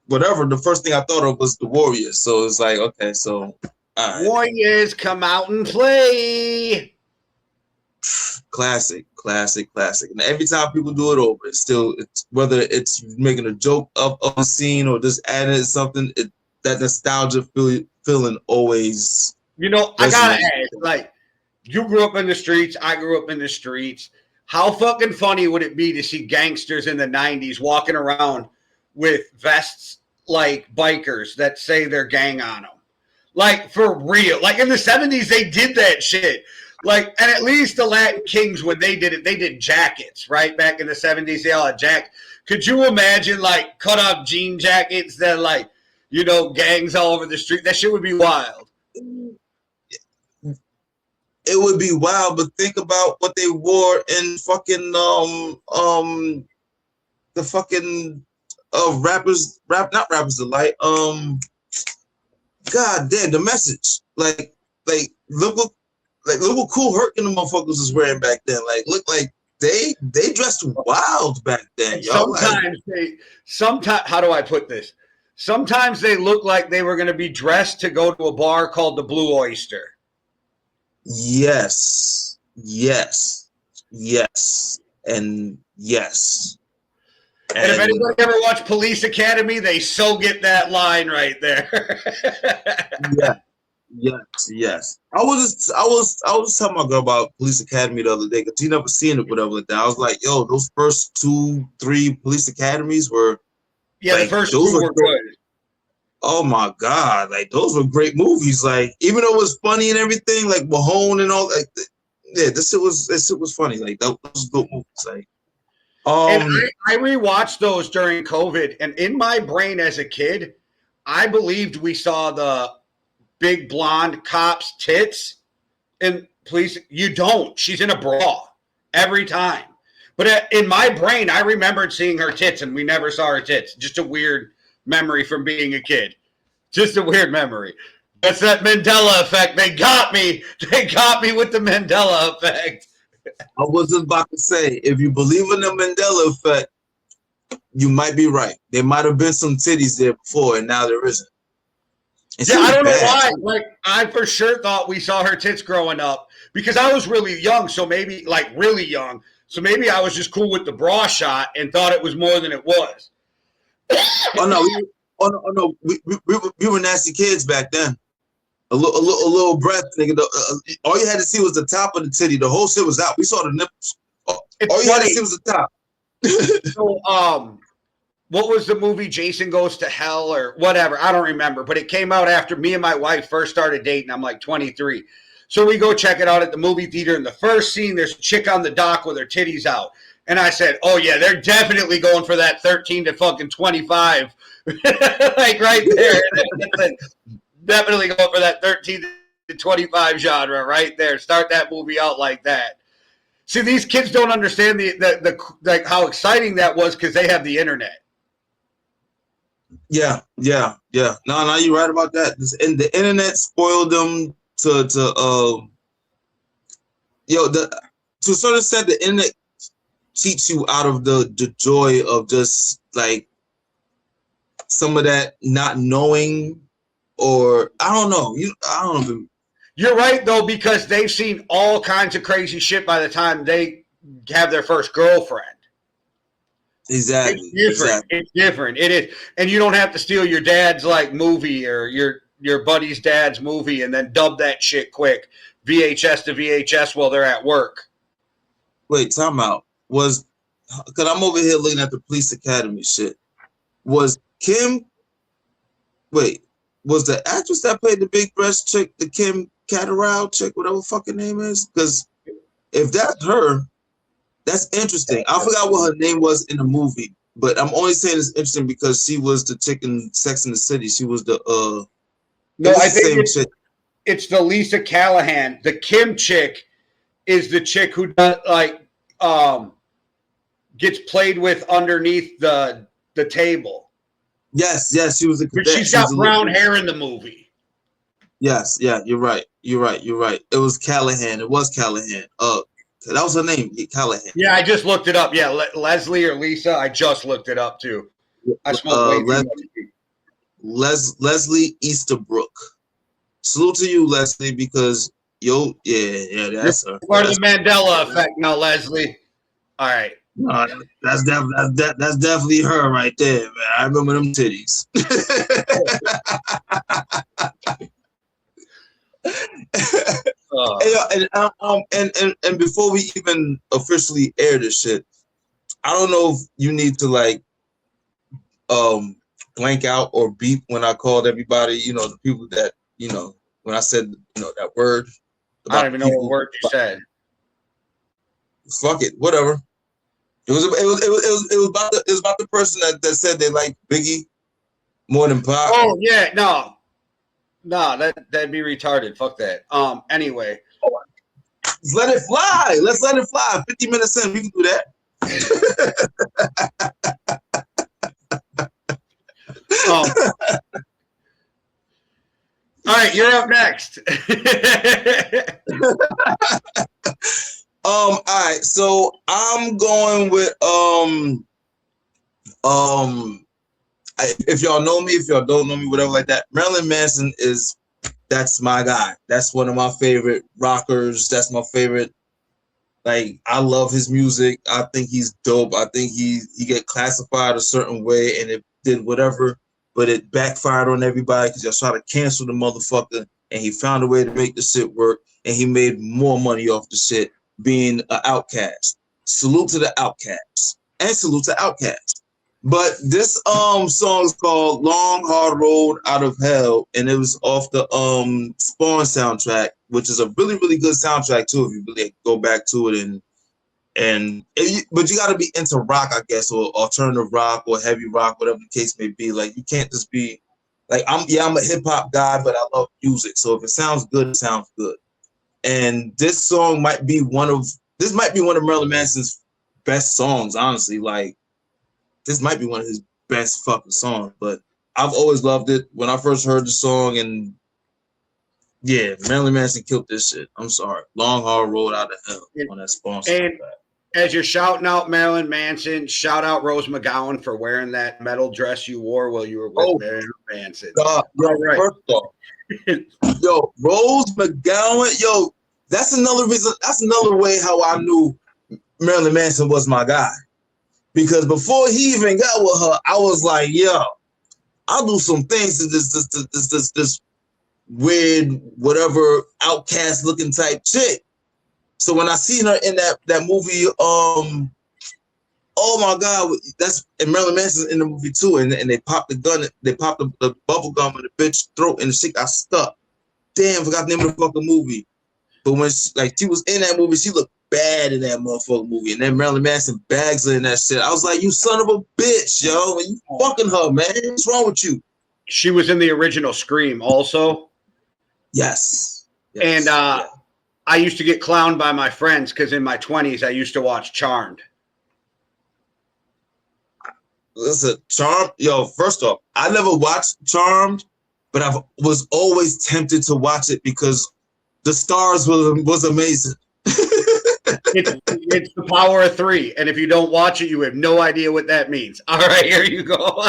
the first thing I thought of was the Warriors. So it's like, okay, so all right. Warriors come out and play. Classic. And every time people do it over, it's whether it's making a joke of a scene or just adding something, that nostalgia feeling always. I gotta ask, like, you grew up in the streets, I grew up in the streets. How fucking funny would it be to see gangsters in the 90s walking around with vests like bikers that say their gang on them? Like, for real. Like, in the 70s, they did that shit. Like, and at least the Latin Kings, when they did it, they did jackets, right? Back in the 70s, they all had jackets. Could you imagine, like, cut-off jean jackets that, like, gangs all over the street? That shit would be wild. It would be wild, but think about what they wore in fucking the fucking not Rappers Delight. God damn, The Message. Like look what Cool Herc and the motherfuckers was wearing back then. Like, look like they dressed wild back then. Sometimes how do I put this? Sometimes they look like they were going to be dressed to go to a bar called the Blue Oyster. Yes. And if anybody ever watched Police Academy, they so get that line right there. Yes. I was telling my girl about Police Academy the other day because she never seen it, whatever. I was like, yo, those first 2-3 Police Academies were the first 2 were good. Oh my God, like those were great movies. Like, even though it was funny and everything, like Mahone and all, like, this shit was funny. Like, those good movies. Like, and I rewatched those during COVID, and in my brain as a kid, I believed we saw the big blonde cop's tits in Police. You don't. She's in a bra every time. But in my brain, I remembered seeing her tits, and we never saw her tits. Just a weird memory from being a kid. Just a weird memory. That's that Mandela effect. They got me with the Mandela effect. I was just about to say, if you believe in the Mandela effect, you might be right. There might have been some titties there before, and now there isn't. I don't know why. Like, I for sure thought we saw her tits growing up because I was really young. So maybe, like, really young. So maybe I was just cool with the bra shot and thought it was more than it was. No, we were nasty kids back then. A little breath, nigga. All you had to see was the top of the titty. The whole shit was out. We saw the nipples. All you had to see was the top. So, what was the movie Jason Goes to Hell or whatever? I don't remember, but it came out after me and my wife first started dating. I'm like 23. So we go check it out at the movie theater. In the first scene, there's a chick on the dock with her titties out. And I said, oh, yeah, they're definitely going for that 13 to fucking 25. Like right there. definitely go for that 13 to 25 genre right there. Start that movie out like that. See, these kids don't understand the like how exciting that was because they have the internet. Yeah. No, you're right about that. And the internet spoiled them to to a certain extent. The internet cheats you out of the joy of just like some of that not knowing, or I don't know. I don't know. You're right though, because they've seen all kinds of crazy shit by the time they have their first girlfriend. Exactly. It's different. It is, and you don't have to steal your dad's like movie or your buddy's dad's movie and then dub that shit quick VHS to VHS while they're at work. Wait, time out. Because I'm over here looking at the Police Academy shit. Was the actress that played the big breast chick, the Kim Cattrall chick, whatever the fucking name is? Because if that's her, that's interesting. I forgot what her name was in the movie, but I'm only saying it's interesting because she was the chick in Sex and the City. She was the No, I think it's the Lisa Callahan. The Kim chick is the chick who does gets played with underneath the table. Yes, she was the cadet. She's got brown hair in the movie. Yes, yeah, you're right. It was Callahan. That was her name, Callahan. Yeah, I just looked it up. Yeah, Leslie or Lisa. I just looked it up too. I smoked way too much. Leslie Easterbrook. Salute to you, Leslie, because that's her. Part of the Mandela effect now, Leslie. All right. No, that's definitely her right there, man. I remember them titties. And before we even officially air this shit, I don't know if you need to like blank out or beep when I called everybody, the people that, when I said, that word. I don't even know what word you said. Fuck it, whatever. It was about the person that said they like Biggie more than Pac. Oh yeah, no, that'd be retarded. Fuck that. Anyway, let's let it fly. Let's let it fly. 50 minutes in, we can do that. All right, you're up next. All right, so I'm going with if y'all know me, if y'all don't know me, whatever like that. Marilyn Manson that's my guy. That's one of my favorite rockers. That's my favorite. Like, I love his music. I think he's dope. I think he get classified a certain way, and it did whatever, but it backfired on everybody because y'all tried to cancel the motherfucker, and he found a way to make the shit work, and he made more money off the shit being an outcast. Salute to the outcasts, and salute to Outkast. But this song is called Long Hard Road Out of Hell, and it was off the Spawn soundtrack, which is a really, really good soundtrack too, if you really go back to it. But you got to be into rock, I guess, or alternative rock or heavy rock, whatever the case may be. Like, you can't just be like, I'm a hip hop guy, but I love music. So if it sounds good, it sounds good. And this song might be one of Marilyn Manson's best songs, honestly. Like, this might be one of his best fucking songs, but I've always loved it. When I first heard the song, and yeah, Marilyn Manson killed this shit. I'm sorry. Long Hard Road Out of Hell on that Spawn soundtrack. And as you're shouting out Marilyn Manson, shout out Rose McGowan for wearing that metal dress you wore while you were with Marilyn Manson. Right. First off, yo, Rose McGowan, that's another reason. That's another way how I knew Marilyn Manson was my guy. Because before he even got with her, I was like, yo, I'll do some things to this weird, whatever, outcast looking type chick. So when I seen her in that movie, oh my God, and Marilyn Manson's in the movie too, and they popped the gun, they popped the bubble gum in the bitch throat, and the shit got stuck. Damn, forgot the name of the fucking movie. But when she was in that movie, she looked bad in that motherfucking movie, and then Marilyn Manson bags her in that shit. I was like, you son of a bitch, yo, and you fucking her, man. What's wrong with you? She was in the original Scream also. Yes. And I used to get clowned by my friends because in my 20s I used to watch Charmed. Listen, Charmed. Yo, first off, I never watched Charmed, but I was always tempted to watch it because the stars was amazing. It's the power of 3, and if you don't watch it, you have no idea what that means. All right, here you go.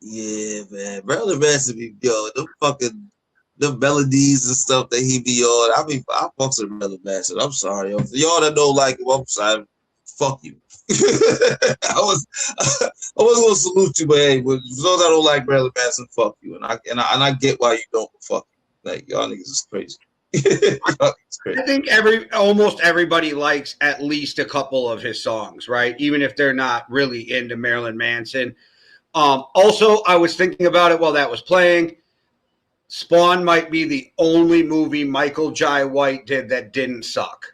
Yeah, man. Marilyn Manson be yo, them fucking the melodies and stuff that he be on. I fucks with Marilyn Manson. I'm sorry, yo. For y'all that don't like him, I'm sorry. Fuck you. I was gonna salute you, but hey, for those that don't like Marilyn Manson, fuck you. And I get why you don't. Fuck you. Like y'all niggas is crazy. I think almost everybody likes at least a couple of his songs, right? Even if they're not really into Marilyn Manson. Also, I was thinking about it while that was playing. Spawn might be the only movie Michael Jai White did that didn't suck.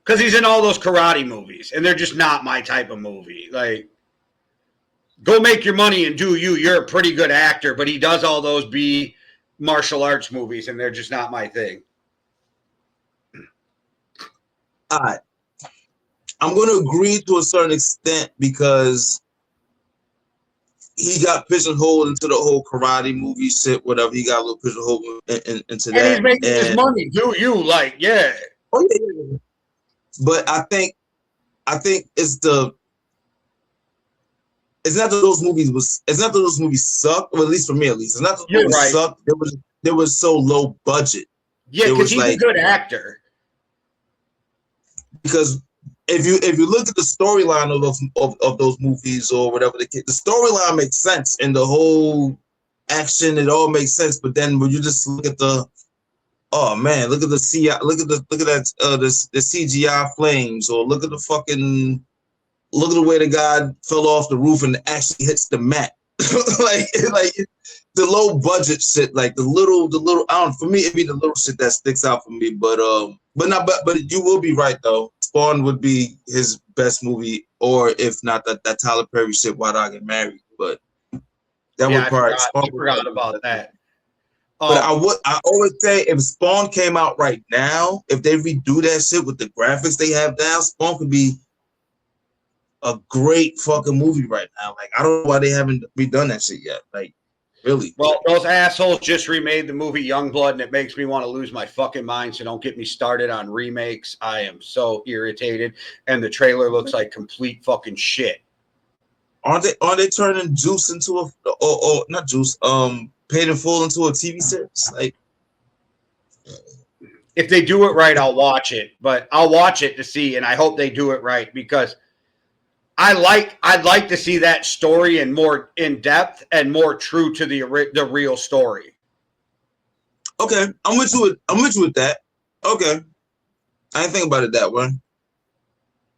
Because he's in all those karate movies, and they're just not my type of movie. Like, go make your money and do you. You're a pretty good actor, but he does all those B martial arts movies, and they're just not my thing. All right. I'm going to agree to a certain extent because he got pigeonholed into the whole karate movie shit, whatever. He got a little pigeonholed into that. And he's making his money. Do you, like, yeah. Oh, yeah. But I think it's not that those movies suck. Well, at least for me, at least it's not that those movies suck. They was so low budget. Yeah, because he's a good actor. Because if you look at the storyline of those movies or whatever, the storyline makes sense and the whole action, it all makes sense. But then when you just look at the look at the CGI flames, or look at the way the guy fell off the roof and actually hits the mat. like the low budget shit, like the little for me it'd be the little shit that sticks out for me. But you will be right though. Spawn would be his best movie, or if not that Tyler Perry shit, Why Did I Get Married? But that would probably I forgot about that. But I always say if Spawn came out right now, if they redo that shit with the graphics they have now, Spawn could be a great fucking movie right now. Like, I don't know why they haven't redone that shit yet. Like, really. Well, those assholes just remade the movie Youngblood, and it makes me want to lose my fucking mind. So don't get me started on remakes. I am so irritated, and the trailer looks like complete fucking shit. Aren't they turning Juice into or not Juice? Paid in Full into a TV series? Like, if they do it right, I'll watch it. But I'll watch it to see, and I hope they do it right because I'd like to see that story and more in depth and more true to the real story. Okay, I'm with you with that. Okay, I didn't think about it that way.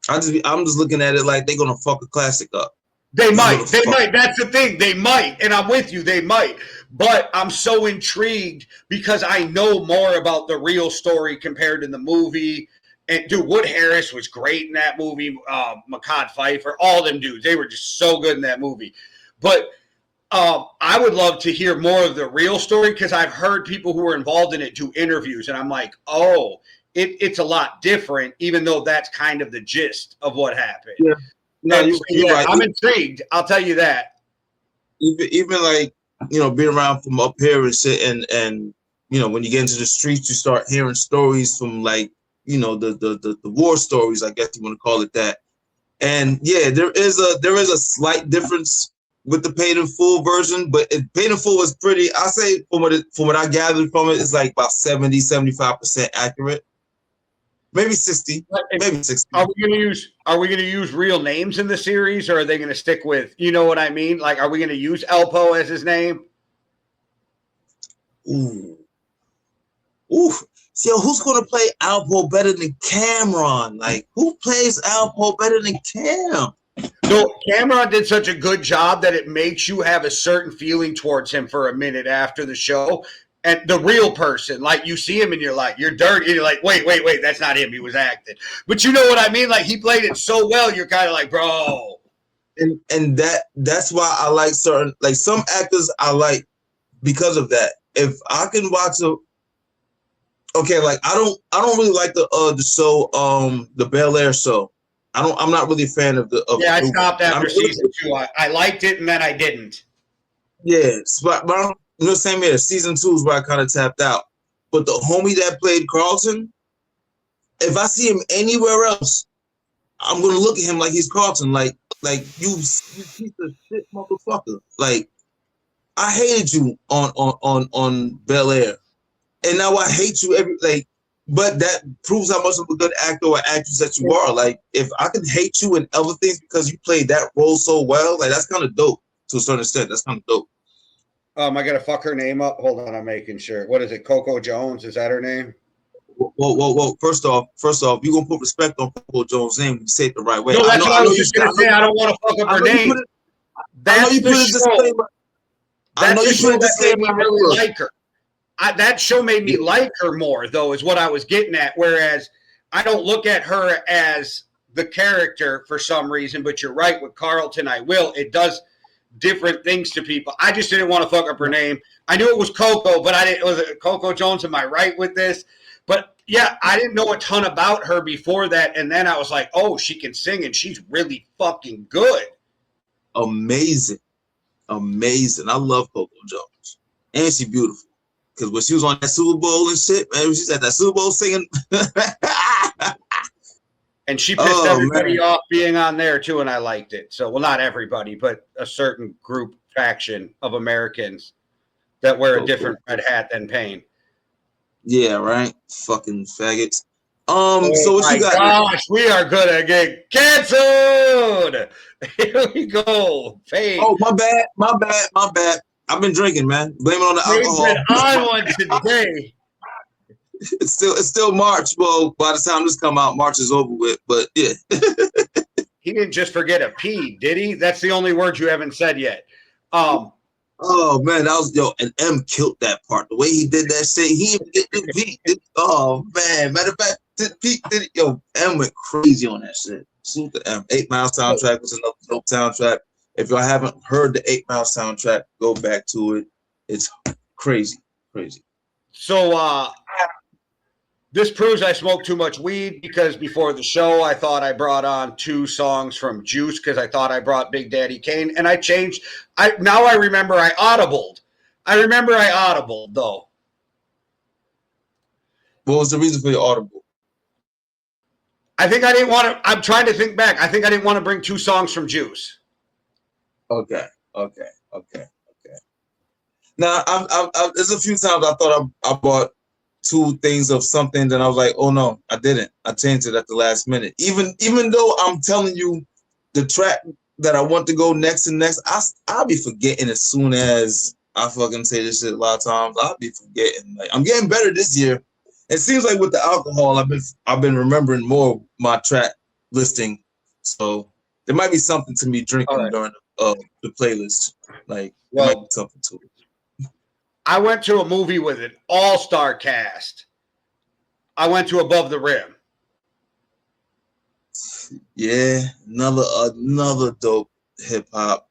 I'm just looking at it like they're gonna fuck a classic up. They might. That's the thing. They might, and I'm with you. They might. But I'm so intrigued because I know more about the real story compared to the movie. And dude, Wood Harris was great in that movie. Mehcad Pfeiffer, all them dudes, they were just so good in that movie. But I would love to hear more of the real story because I've heard people who were involved in it do interviews, and I'm like, oh, it's a lot different, even though that's kind of the gist of what happened. Yeah. No, you're right. I'm intrigued. I'll tell you that. Even like, being around from up here and shit, and when you get into the streets, you start hearing stories from like, the war stories, I guess you want to call it that. And yeah, there is a slight difference with the Paid in Full version, but Paid in Full was pretty, I say from what I gathered from it, it's like about 70-75% accurate. Maybe 60. Maybe 60. Are we gonna use real names in the series, or are they gonna stick with, you know what I mean? Like, are we gonna use Elpo as his name? Ooh. So who's gonna play Alpo better than Cameron? Like, who plays Alpo better than Cam? No, Cameron did such a good job that it makes you have a certain feeling towards him for a minute after the show. And the real person, like, you see him and you're like, you're dirty. And you're like, wait, that's not him. He was acting. But you know what I mean? Like, he played it so well, you're kind of like, bro. And that's why I like some actors I like because of that. If I can watch like I don't really like the show the Bel Air show. I'm not really a fan of I stopped after season 2. I liked it and then I didn't. Yes, but same here. Season 2 is where I kind of tapped out. But the homie that played Carlton, if I see him anywhere else, I'm gonna look at him like he's Carlton. Like you piece of shit motherfucker. Like I hated you on Bel Air, and now I hate you But that proves how much of a good actor or actress that you are. Like, if I can hate you in other things because you played that role so well, like that's kind of dope to a certain extent. That's kind of dope. I gotta fuck her name up. Hold on, I'm making sure. What is it? Coco Jones? Is that her name? Whoa. First off, you gonna put respect on Coco Jones' name when you say it the right way. No, that's what I was just gonna say. I don't want to fuck up her name. That's the show. That's the show that made me really like her. That show made me like her more, though, is what I was getting at. Whereas I don't look at her as the character for some reason, but you're right. With Carlton, I will. It does different things to people. I just didn't want to fuck up her name. I knew it was Coco, but I didn't. Was it Coco Jones? Am I right with this? But yeah, I didn't know a ton about her before that, and then I was like, oh, she can sing, and she's really fucking good. Amazing. I love Coco Jones, and she's beautiful. Because when she was on that Super Bowl and shit, man, she's at that Super Bowl singing. And she pissed everybody off being on there, too, and I liked it. So, well, not everybody, but a certain group faction of Americans that wear a different red hat than Payne. Yeah, right? Fucking faggots. So what you got? Gosh, we are going to get canceled. Here we go. Payne. Oh, my bad. I've been drinking, man. Blame it on the alcohol. On one today. It's still March. Well, by the time this come out, March is over with. But yeah. He didn't just forget a P, did he? That's the only word you haven't said yet. Oh man, that was and M killed that part. The way he did that shit, he even did the beat. Oh man, matter of fact, Pete did it. M went crazy on that shit. Salute to M. 8 Mile soundtrack was another dope soundtrack. If y'all haven't heard the 8 Mile soundtrack, go back to it. It's crazy. So this proves I smoked too much weed, because before the show I thought I brought on 2 songs from Juice because I thought I brought Big Daddy Kane, and I changed. Now I remember I audibled. Though. What was the reason for your audible? I think I didn't want to. I'm trying to think back. I think I didn't want to bring 2 songs from Juice. Okay. Now, there's a few times I thought I bought 2 things of something, then I was like, oh no, I didn't. I changed it at the last minute. Even though I'm telling you the track that I want to go next, I'll be forgetting as soon as I fucking say this shit a lot of times. I'll be forgetting. Like, I'm getting better this year. It seems like with the alcohol, I've been remembering more of my track listing. So there might be something to me drinking during the playlist. Like, there might be something to it. I went to a movie with an all-star cast. I went to Above the Rim. Yeah, another dope hip hop.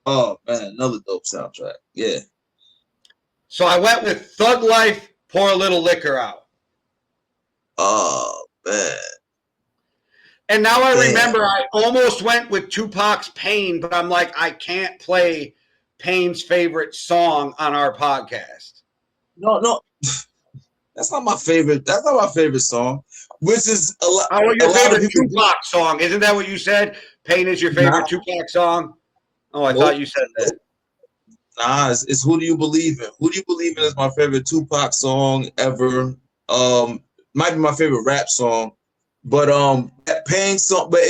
Oh man, another dope soundtrack. Yeah. So I went with Thug Life, Pour a Little Liquor Out. Oh man. And now I remember I almost went with Tupac's Pain, but I'm like, I can't play Payne's favorite song on our podcast. No. That's not my favorite. That's not my favorite song. Which is a lot. Oh, your favorite Tupac song. Isn't that what you said? Pain is your favorite Tupac song? Oh, I thought you said that. Nah, it's Who Do You Believe In? Who Do You Believe In is my favorite Tupac song ever. Might be my favorite rap song. But that Pain song, but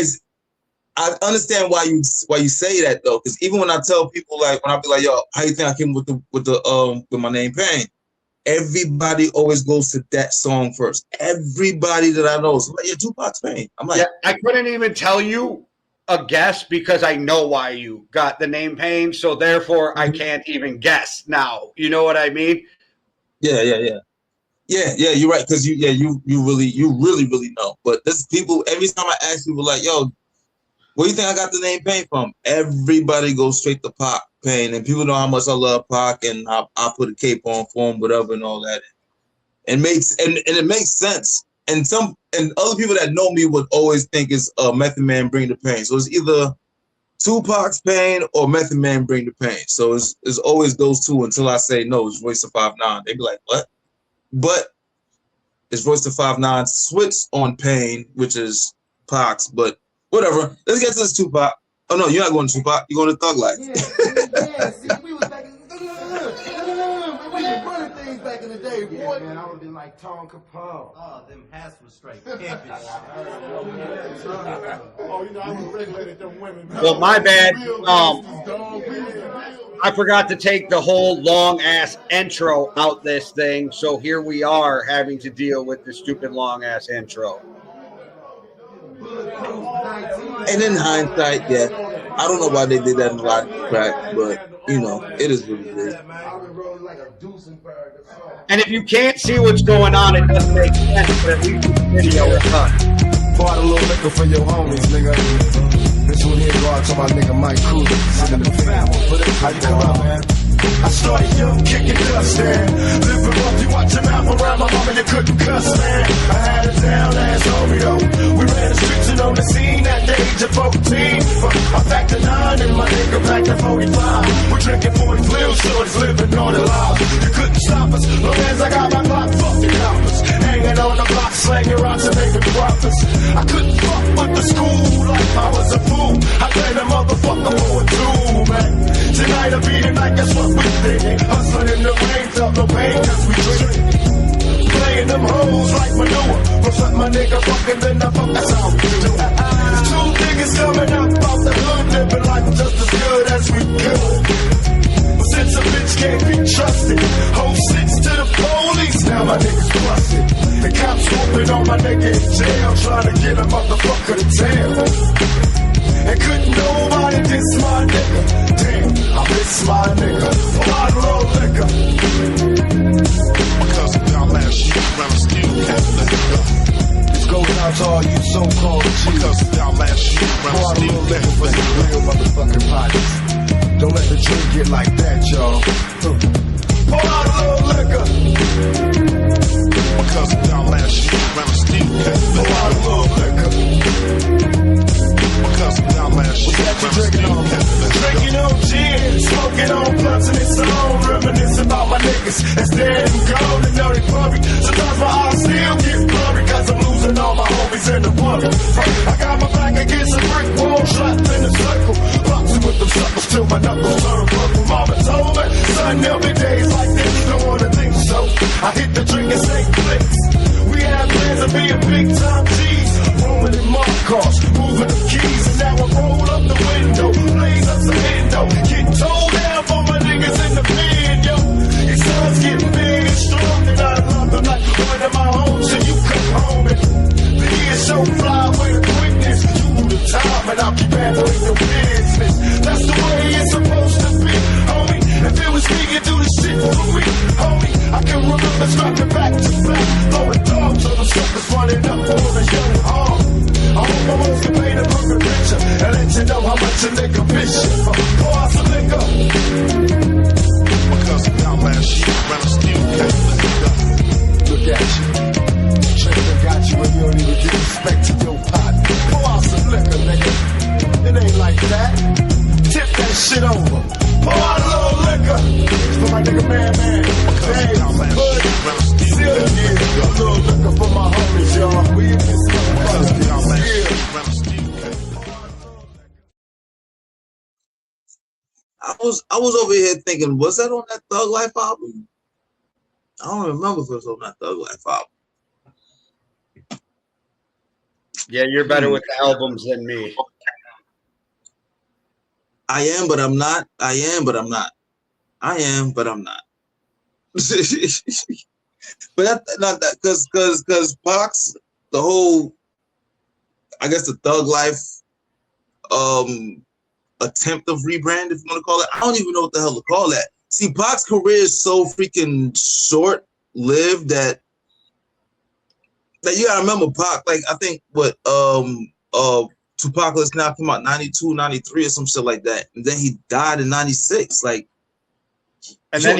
I understand why you say that though, because even when I tell people, like, when I be like, yo, how you think I came with my name Pain? Everybody always goes to that song first. Everybody that I know is like, yeah, Tupac's Pain. I'm like, yeah, I couldn't even tell you a guess because I know why you got the name Pain, so therefore I can't even guess now. You know what I mean? Yeah. You're right, because you really know. But this people, every time I ask people, like, yo, where do you think I got the name Pain from? Everybody goes straight to Pac, Pain, and people know how much I love Pac, and I put a cape on for him, whatever, and all that. It makes sense. And other people that know me would always think it's Method Man Bring the Pain. So it's either Tupac's Pain or Method Man Bring the Pain. So it's always those two until I say no, it's Royce da 5'9". They be like, what? But it's Royce da 5'9" switch on Pain, which is Pac's, but whatever. Let's get to this Tupac. Oh no, you're not going to Tupac. You're going to Thug Life. Yeah. See, we was back in the day, boy. Man, I would have been like Tom Capone. Oh, them hats was straight pimpish. Oh, you know, I was regulated them women. Well, my bad. I forgot to take the whole long ass intro out this thing, so here we are having to deal with the stupid long ass intro. And in hindsight, yeah, I don't know why they did that in a lot of track, but you know, it is what it is. And if you can't see what's going on, it doesn't make sense, but at least the video is done. Bought a little liquor for your homies, nigga. This one here go out to my nigga Mike Cruz. Sitting in the family. How you come out, man? I started young, kicking dust, man. Living rough, you watch your mouth around my mama, you couldn't cuss, man. I had a down ass homie, though. We ran the streets and on the scene at the age of 14. I packed a 9 and my nigga packed a 45. We're drinking 40 real shorts, living on the lives. You couldn't stop us, long as I got my Glock, fuck the coppers. Hanging on the block, slanging rocks and making profits. I couldn't fuck with the school like I was a fool. I played a motherfucker for a tool, man. Tonight will be the night, that's what we thinking. Hustling in the rain, felt no pain, cause we drinking. Playing them hoes like manure. But fuck my nigga fucking, then I fuck, that's how we do. Two niggas coming up off the hood, living life just as good as we could. But since a bitch can't be trusted, hold 6 to the police, now my niggas busted. The cops whooping on my nigga in jail, trying to get a motherfucker to tell. And couldn't nobody diss my nigga. Damn, I miss my nigga. A bottle of liquor. Because of y'all last year, I'm still can't let it go. This goes out to all you so-called G's. Because of y'all last year, I'm still can't for let the it real motherfucking pockets. Don't let the drink get like that, y'all. Pour out a little liquor. Because of y'all last year, I'm still can't let it go. Pour out a little liquor. Because of y'all last year, I'm still can't let it go. Drinking on gin, smoking on blunts and it's on. Reminiscing about my niggas that's dead and gone and dirty puppy. Sometimes my eyes still get blurry cause I'm losing all my homies in the worry. I got my back against a brick wall, trapped in a circle. Boxing with them suckers till my knuckles turn purple. Mama told me, son, there'll be days like this. Don't wanna think so. I hit the drink and say flicks. We had plans of being big time G's. Rolling in my cars, moving the keys, and now I roll up the window, blaze up some endo, get towed down for my niggas in the pen, yo. Your sons getting big and strong, and I love them like one of my homes, so you come home and the years so fly away the quickness. You the time, and I'll keep handling your business. That's the way it's supposed to be, homie. If it was me, you'd do the shit for me, homie. I can remember strapping back to back, throwing dogs on the suckers running up on a young arm. I hope my hoes can paint a perfect picture and let you know how much a nigga miss you. Pour out some liquor. Because of y'all last year, I'm still can't let it go. Look at you. Trinidad got you and you don't even give respect to your partner. Pour out some liquor, nigga. It ain't like that. Tip that shit over. Pour out a little liquor. For my nigga Man. Because of y'all last year, I'm still Still can't let here. it go. A little liquor for my homies, y'all. We in this Because of y'all last year, motherfucker. I'm still can't let it go. I was over here thinking, was that on that Thug Life album? I don't remember if it was on that Thug Life album. Yeah, you're better with the albums than me. I am, but I'm not. I am, but I'm not. I am, but I'm not. But that not that because Pox, the whole, I guess the Thug Life attempt of rebrand, if you want to call it. I don't even know what the hell to call that. See, Pac's career is so freaking short-lived that you gotta remember Pac, like I think what Tupac now came out 92, 93 or some shit like that. And then he died in 96. Like, and then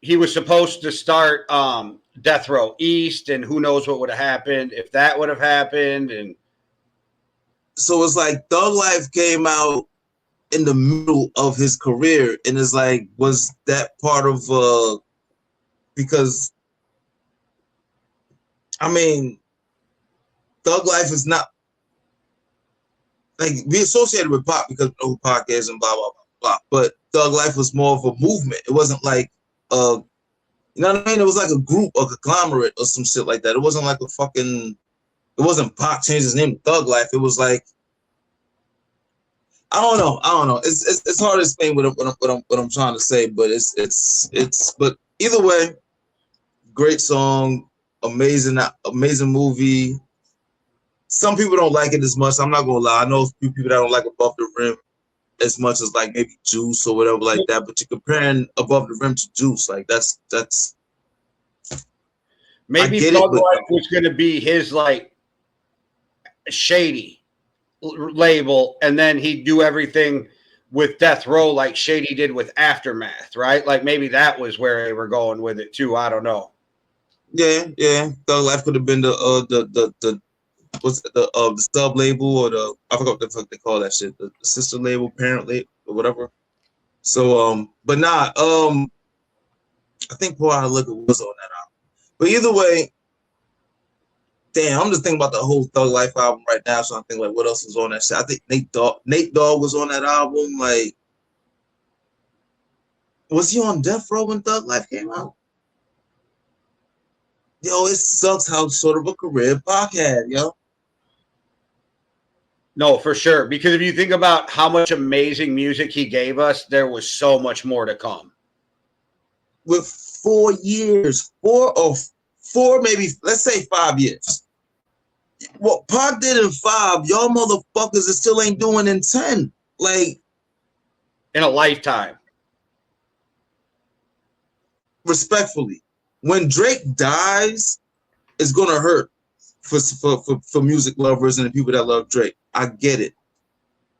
he was supposed to start Death Row East, and who knows what would have happened if that would have happened. And so it's like Thug Life came out in the middle of his career, and it's like, was that part of because I mean, Thug Life is not like we associated with Pac because we know who Pac is and blah blah blah blah. But Thug Life was more of a movement. It wasn't like You know what I mean? It was like a group, a conglomerate, or some shit like that. It wasn't like a fucking. It wasn't Pac changed his name to Thug Life. It was like, I don't know. It's hard to explain what I'm trying to say, but it's. But either way, great song, amazing movie. Some people don't like it as much. I'm not gonna lie. I know a few people that don't like Above the Rim as much as like maybe Juice or whatever like that. But you're comparing Above the Rim to Juice, like that's. Maybe Thug Life was going to be his like Shady label, and then he'd do everything with Death Row like Shady did with Aftermath, right? Like maybe that was where they were going with it too. I don't know. Yeah. Thug Life could have been the sub label or I forgot what the fuck they call that shit, the sister label, parent label, or whatever. So but nah, I think Pour Out a Liquor was on that album. But either way, damn, I'm just thinking about the whole Thug Life album right now. So I'm thinking like, what else was on that shit? I think Nate Dogg was on that album. Like, was he on Death Row when Thug Life came out? Yo, it sucks how sort of a career Pac had, yo. No, for sure. Because if you think about how much amazing music he gave us, there was so much more to come. With 4 years, four, maybe, let's say 5 years. What Pac did in 5, y'all motherfuckers is still ain't doing in 10. Like, in a lifetime. Respectfully, when Drake dies, it's gonna hurt for music lovers and the people that love Drake. I get it.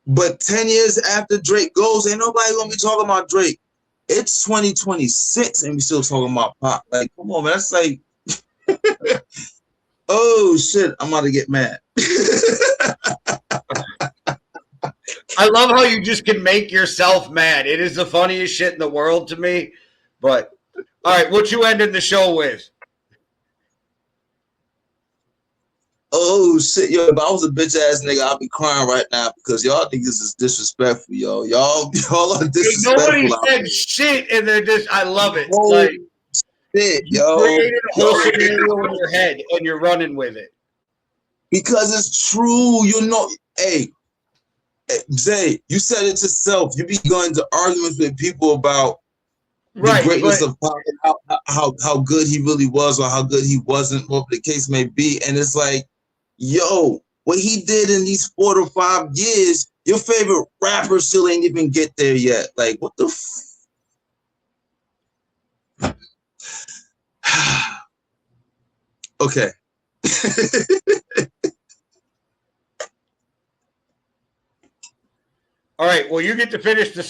But 10 years after Drake goes, ain't nobody gonna be talking about Drake. It's 2026 and we still talking about Pac. Like, come on, man. That's like, oh shit, I'm about to get mad. I love how you just can make yourself mad. It is the funniest shit in the world to me. But all right, what you ended the show with? Oh shit, yo! If I was a bitch ass nigga, I'd be crying right now because y'all niggas is disrespectful, yo. Y'all are disrespectful. Nobody said shit, and they're just. I love it. Oh, like shit, you yo. created a whole scenario in your head, and you're running with it. Because it's true, you know. Hey, Jay, you said it yourself. You be going into arguments with people about the greatness of Pac and how good he really was or how good he wasn't, whatever the case may be. And it's like, yo, what he did in these 4 to 5 years, your favorite rapper still ain't even get there yet. Like, what the okay. All right, well, you get to finish the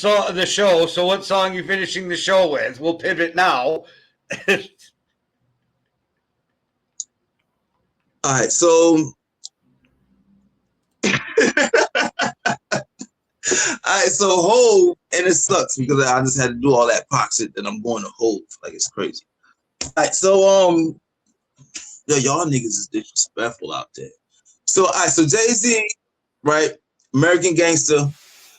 show. So what song you finishing the show with? We'll pivot now. All right, so Hove, and it sucks because I just had to do all that Pac shit that I'm going to Hove. Like, it's crazy. All right, so yo, y'all niggas is disrespectful out there. So so Jay-Z, right? American Gangster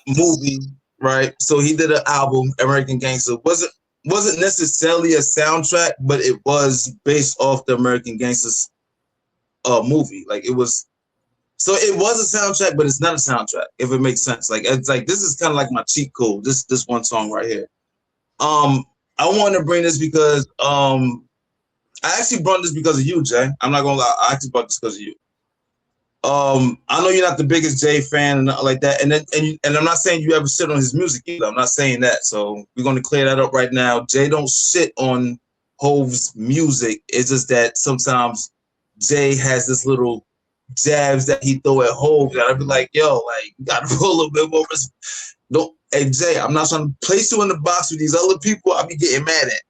movie, right? So he did an album, American Gangster. Wasn't necessarily a soundtrack, but it was based off the American Gangster's movie. Like, it was. So it was a soundtrack, but it's not a soundtrack, if it makes sense. Like, it's like, this is kind of like my cheat code, this one song right here. I want to bring this because I actually brought this because of you, Jay. I'm not gonna lie, I actually brought this because of you. I know you're not the biggest Jay fan and nothing like that, and I'm not saying you ever sit on his music either. I'm not saying that, so we're gonna clear that up right now. Jay don't sit on Hove's music. It's just that sometimes Jay has this little jabs that he throw at Hove. Gotta be like, yo, like, you gotta put a little bit more. Don't, hey Jay, I'm not trying to place you in the box with these other people I'll be getting mad at.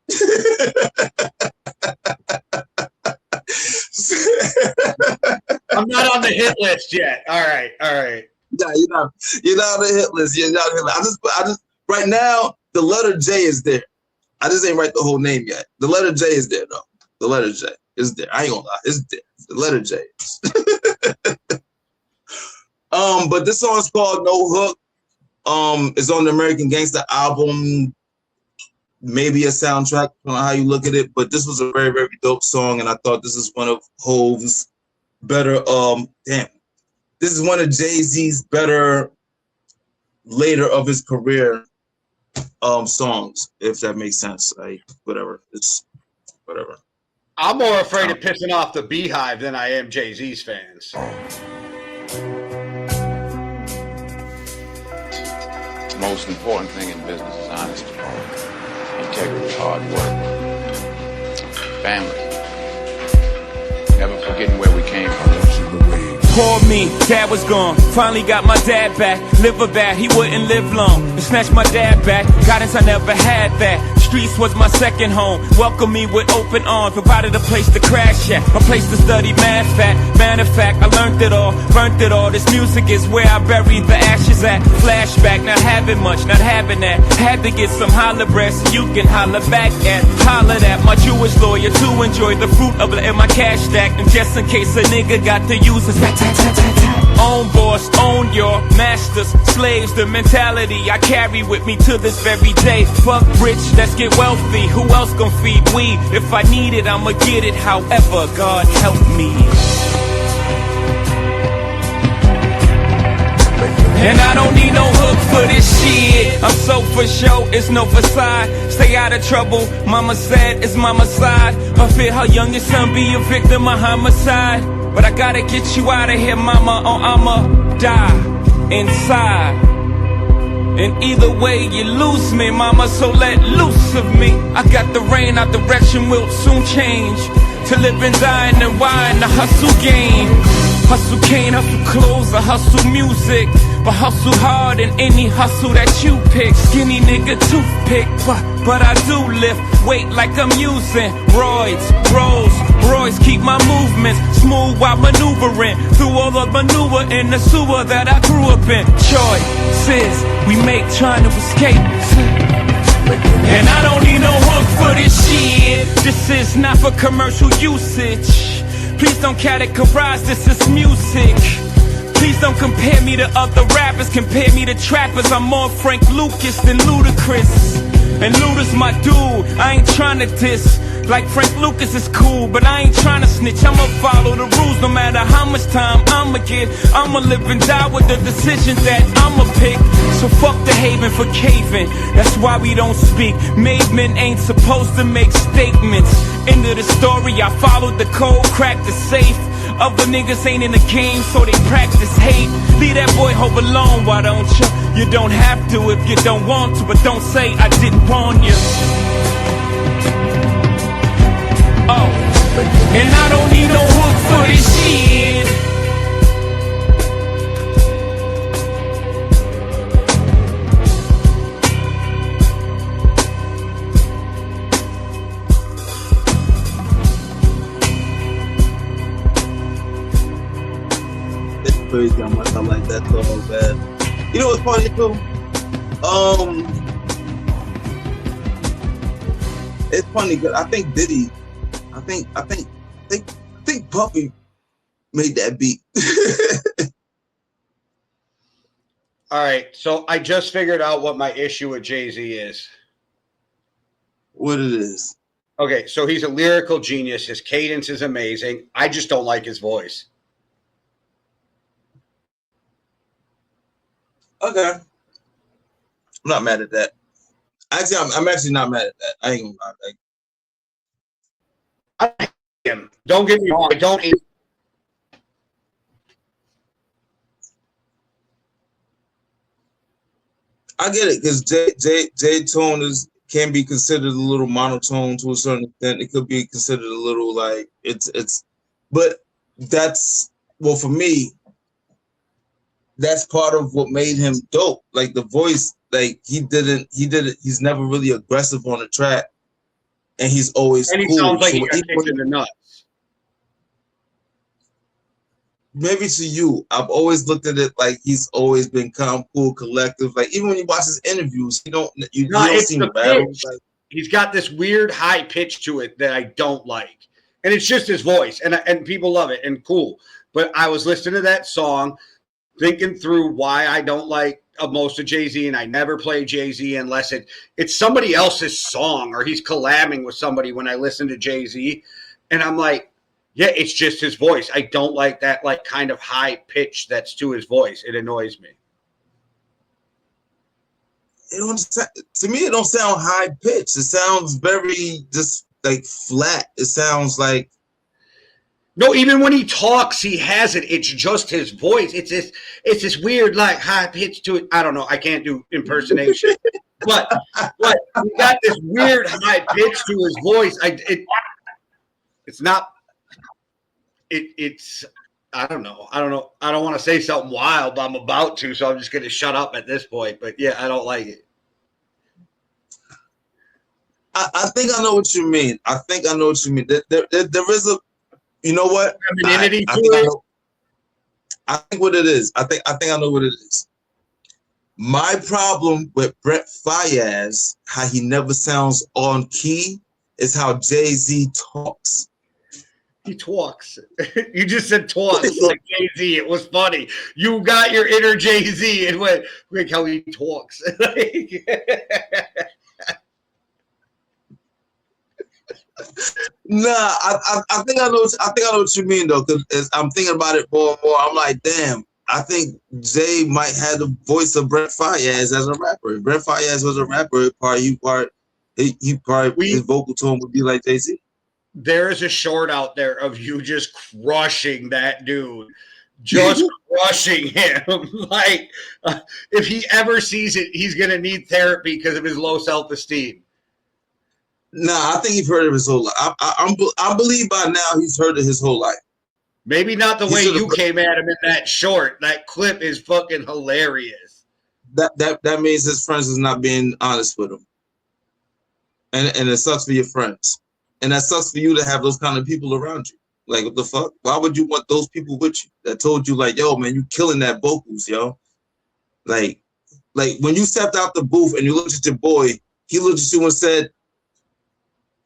I'm not on the hit list yet. All right. Yeah, you're not on the hit list. You're not on the hit list. I just right now the letter J is there. I just ain't write the whole name yet. The letter J is there though. The letter J is there. I ain't gonna lie, it's there. The letter J. But this song is called No Hook. It's on the American Gangster album. maybe a soundtrack on how you look at it, but this was a very, very dope song, and I thought this is one of Hove's better. This is one of Jay-Z's better later of his career songs, if that makes sense. Like whatever, it's whatever. I'm more afraid of pissing off the Beehive than I am Jay-Z's fans. The most important thing in business is honesty, integrity, hard work, family. Never forgetting where we came from. Called me, dad was gone. Finally got my dad back. Liver bad, he wouldn't live long. And snatched my dad back. Guidance, I never had that. Streets was my second home. Welcomed me with open arms. Provided a place to crash at. A place to study math at. Matter of fact, I learned it all. Burnt it all. This music is where I buried the ashes at. Flashback, not having much, not having that. Had to get some holler bread so you can holler back at. Hollered at my Jewish lawyer to enjoy the fruit of it in my cash stack. And just in case a nigga got to use his own boss, own your masters, slaves, the mentality I carry with me to this very day. Fuck rich, let's get wealthy. Who else gon' feed weed? If I need it, I'ma get it. However, God help me. And I don't need no hook for this shit. I'm so for show, it's no facade. Stay out of trouble, mama said it's mama's side. I fear her youngest son be a victim of homicide. But I gotta get you out of here, mama, or I'ma die inside. And either way, you lose me, mama, so let loose of me. I got the rain, our direction will soon change. To live and die in the wine, the hustle game. Hustle cane, hustle clothes, I hustle music. But hustle hard in any hustle that you pick. Skinny nigga toothpick, but I do lift weight like I'm using roids, Rolls Royce. Keep my movements smooth while maneuvering through all the maneuver in the sewer that I grew up in. Choices we make trying to escape. And I don't need no hook for this shit. This is not for commercial usage. Please don't categorize this as music. Please don't compare me to other rappers. Compare me to trappers. I'm more Frank Lucas than Ludacris. And Luda's my dude, I ain't tryna diss. Like Frank Lucas is cool, but I ain't tryna snitch. I'ma follow the rules no matter how much time I'ma get. I'ma live and die with the decisions that I'ma pick. So fuck the haven for caving, that's why we don't speak. Made men ain't supposed to make statements. End of the story, I followed the code, cracked the safe. Other niggas ain't in the game, so they practice hate. Leave that boy Hov alone, why don't you? You don't have to if you don't want to, but don't say I didn't warn you. Oh, and I don't need no hook for this shit. It's crazy how much I like that song, man. You know what's funny too? It's funny because I think Diddy, I think Puffy made that beat. All right, so I just figured out what my issue with Jay-Z is. What it is? Okay, so he's a lyrical genius. His cadence is amazing. I just don't like his voice. Okay. I'm not mad at that. Actually, I'm actually not mad at that. I ain't gonna lie. I hate him. Don't get me wrong. I don't hate. I get it because J Tone can be considered a little monotone to a certain extent. It could be considered a little like it's, but that's well for me. That's part of what made him dope. Like the voice, like he did it. He's never really aggressive on the track, and he's always and he cool. sounds like So he got kicked in the nuts. Maybe to you, I've always looked at it like he's always been calm, cool, collective. Like even when you watch his interviews, you don't see him battle. Like, he's got this weird high pitch to it that I don't like, and it's just his voice, and people love it and cool. But I was listening to that song. thinking through why I don't like most of Jay-Z, and I never play Jay-Z unless it's somebody else's song or he's collabing with somebody when I listen to Jay-Z. And I'm like, yeah, it's just his voice. I don't like that like kind of high pitch that's to his voice. It annoys me. To me, it don't sound high pitched. It sounds very just like flat. It sounds like no. Even when he talks, he has it. It's just his voice. It's this weird like high pitch to it. I don't know. I can't do impersonation, but he got this weird high pitch to his voice. It's not. It's. I don't know. I don't want to say something wild, but I'm about to, so I'm just going to shut up at this point. But yeah, I don't like it. I think I know what you mean. There is a, you know what? Femininity I think what it is. I think I know what it is. My problem with Brent Faiyaz, how he never sounds on key, is how Jay-Z talks. He talks. You just said talks like Jay-Z. It was funny. You got your inner Jay-Z and went, look how he talks. Nah, I think I know what you mean though, because I'm thinking about it more and more. I'm like, damn, I think Jay might have the voice of Brent Faiyaz as a rapper. If Brent Faiyaz was a rapper, his vocal tone would be like Jay-Z. There is a short out there of you just crushing that dude, just crushing him. Like, if he ever sees it, he's going to need therapy because of his low self-esteem. Nah, I think he's heard it his whole life. I believe by now he's heard it his whole life. Maybe not the way you came at him in that short. That clip is fucking hilarious. That means his friends is not being honest with him. And it sucks for your friends. And that sucks for you to have those kind of people around you. Like, what the fuck? Why would you want those people with you that told you, like, yo, man, you killing that vocals, yo? Like when you stepped out the booth and you looked at your boy, he looked at you and said,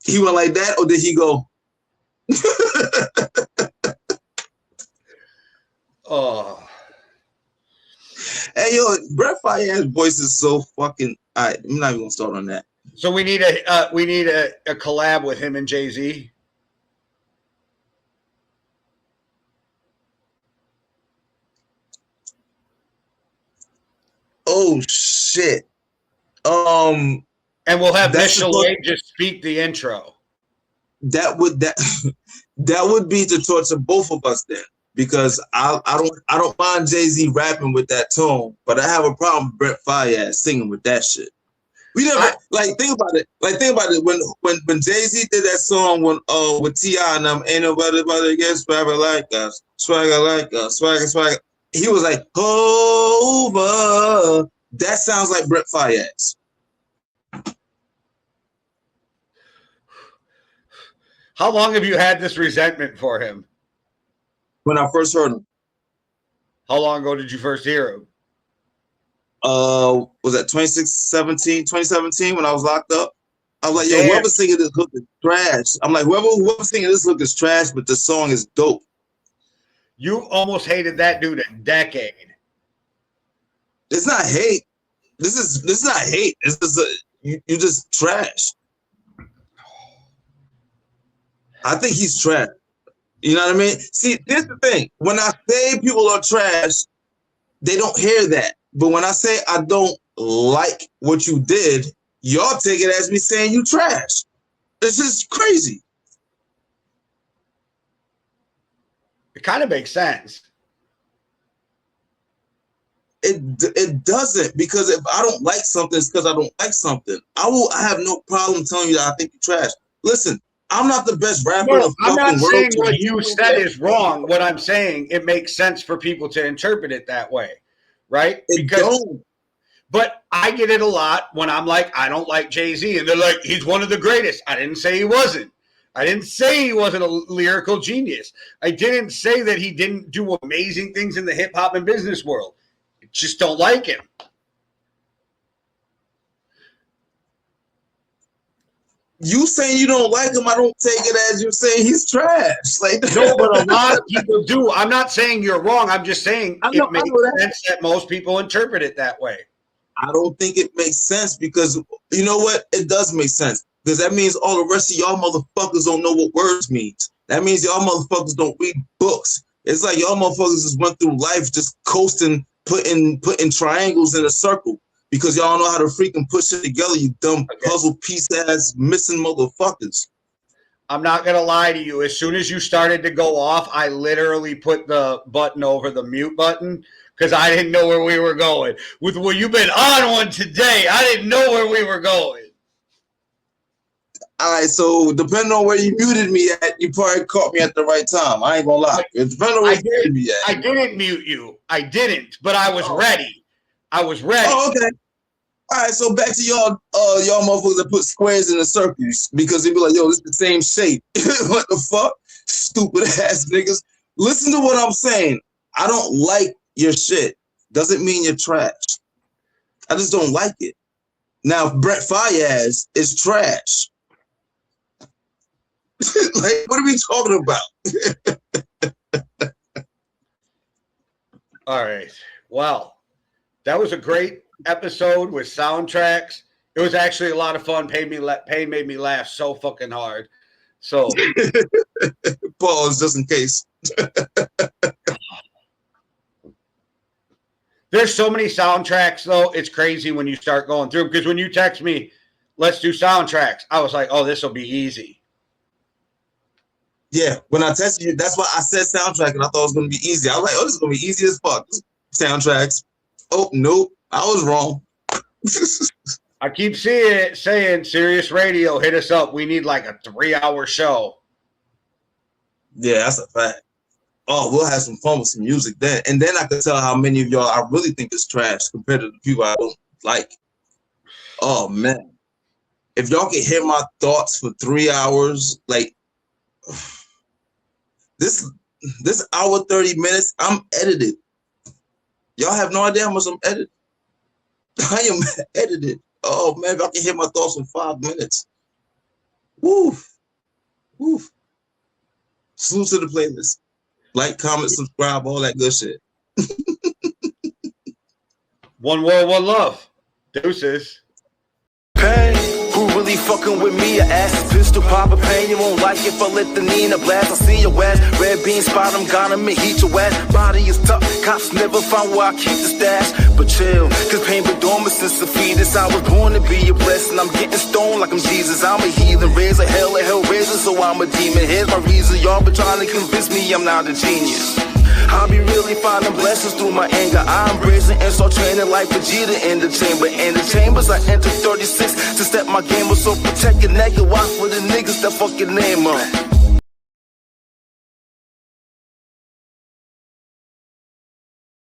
he went like that, or did he go? Oh. Hey, yo, Brent Faiyaz's voice is so fucking. All right, I'm not even gonna start on that. So we need a collab with him and Jay-Z. Oh shit. And we'll have Michelet just speak the intro. That would be to torture both of us then, because I don't mind Jay-Z rapping with that tone, but I have a problem with Brent Faiyaz singing with that shit. We never think about it. When Jay-Z did that song with T.I. and them, ain't nobody get swagger like us, swagger like us, swagger. He was like, over. That sounds like Brent Faiyaz. How long have you had this resentment for him? When I first heard him. How long ago did you first hear him? Was that 2017 when I was locked up? I was like, yo, whoever's singing this hook is trash. I'm like, whoever's singing this hook is trash, but the song is dope. You almost hated that dude a decade. It's not hate. This is not hate. It's just you just trash. I think he's trash. You know what I mean? See, here's the thing. When I say people are trash, they don't hear that. But when I say I don't like what you did, y'all take it as me saying you trash. This is crazy. It kind of makes sense. It doesn't, because if I don't like something, it's because I don't like something. I have no problem telling you that I think you're trash. Listen, I'm not the best rapper. No, I'm not saying what you said is wrong. What I'm saying, it makes sense for people to interpret it that way, right? But I get it a lot when I'm like, I don't like Jay-Z, and they're like, he's one of the greatest. I didn't say he wasn't. I didn't say he wasn't a lyrical genius. I didn't say that he didn't do amazing things in the hip hop and business world. I just don't like him. you saying you don't like him, I don't take it as you saying he's trash. Like No, but a lot of people do. I'm not saying you're wrong. I'm just saying it makes sense that most people interpret it that way. I don't think it makes sense because you know what? It does make sense because that means all the rest of y'all motherfuckers don't know what words means. That means y'all motherfuckers don't read books. It's like y'all motherfuckers just went through life just coasting, putting triangles in a circle because y'all know how to freaking push it together, you dumb puzzle piece ass missing motherfuckers. I'm not going to lie to you. As soon as you started to go off, I literally put the button over the mute button because I didn't know where we were going. Well, you've been on one today. I didn't know where we were going. All right, so depending on where you muted me at, you probably caught me at the right time. I ain't gonna lie. Depending on where you muted me at. I didn't mute you. I didn't, but I was ready. I was ready. Oh, okay. All right, so back to y'all motherfuckers that put squares in the circles because they be like, yo, this is the same shape. What the fuck? Stupid ass niggas. Listen to what I'm saying. I don't like your shit. Doesn't mean you're trash. I just don't like it. Now, Brent Faiyaz is trash. Like, what are we talking about? All right. Well, that was a great episode with soundtracks. It was actually a lot of fun. Pain made me laugh so fucking hard. So pause just in case. There's so many soundtracks though. It's crazy when you start going through because when you text me, let's do soundtracks, I was like, oh, this will be easy. Yeah, when I texted you, that's why I said soundtrack and I thought it was gonna be easy. I was like, oh, this is gonna be easy as fuck. Soundtracks. Oh, nope. I was wrong. I keep saying Sirius Radio, hit us up. We need like a 3-hour show. Yeah, that's a fact. Oh, we'll have some fun with some music then. And then I can tell how many of y'all I really think is trash compared to the people I don't like. Oh, man. If y'all can hear my thoughts for 3 hours, like this hour, 30 minutes, I'm edited. Y'all have no idea how much I'm edited. I am edited. Oh, man, if I can hear my thoughts in 5 minutes. Woo. Woo. Salute to the playlist. Like, comment, subscribe, all that good shit. One world, one love. Deuces. Pain, who really fucking with me? Your ass is pistol pop a pain. You won't like it if I let the Nina blast. I see your ass, red bean spot, I'm gonna make heat your ass. Body is tough, cops never found where I keep the stash. But chill, cause pain been dormant since the fetus. I was born to be a blessing. I'm getting stoned like I'm Jesus. I'm a heathen, raise a hell raiser, so I'm a demon. Here's my reason, y'all been trying to convince me I'm not a genius. I'll be really finding blessings through my anger. I embrace it and start training like Vegeta in the chamber. In the chambers, I enter 36 to step my game up. So protect your neck and watch for the niggas that fuck your name up.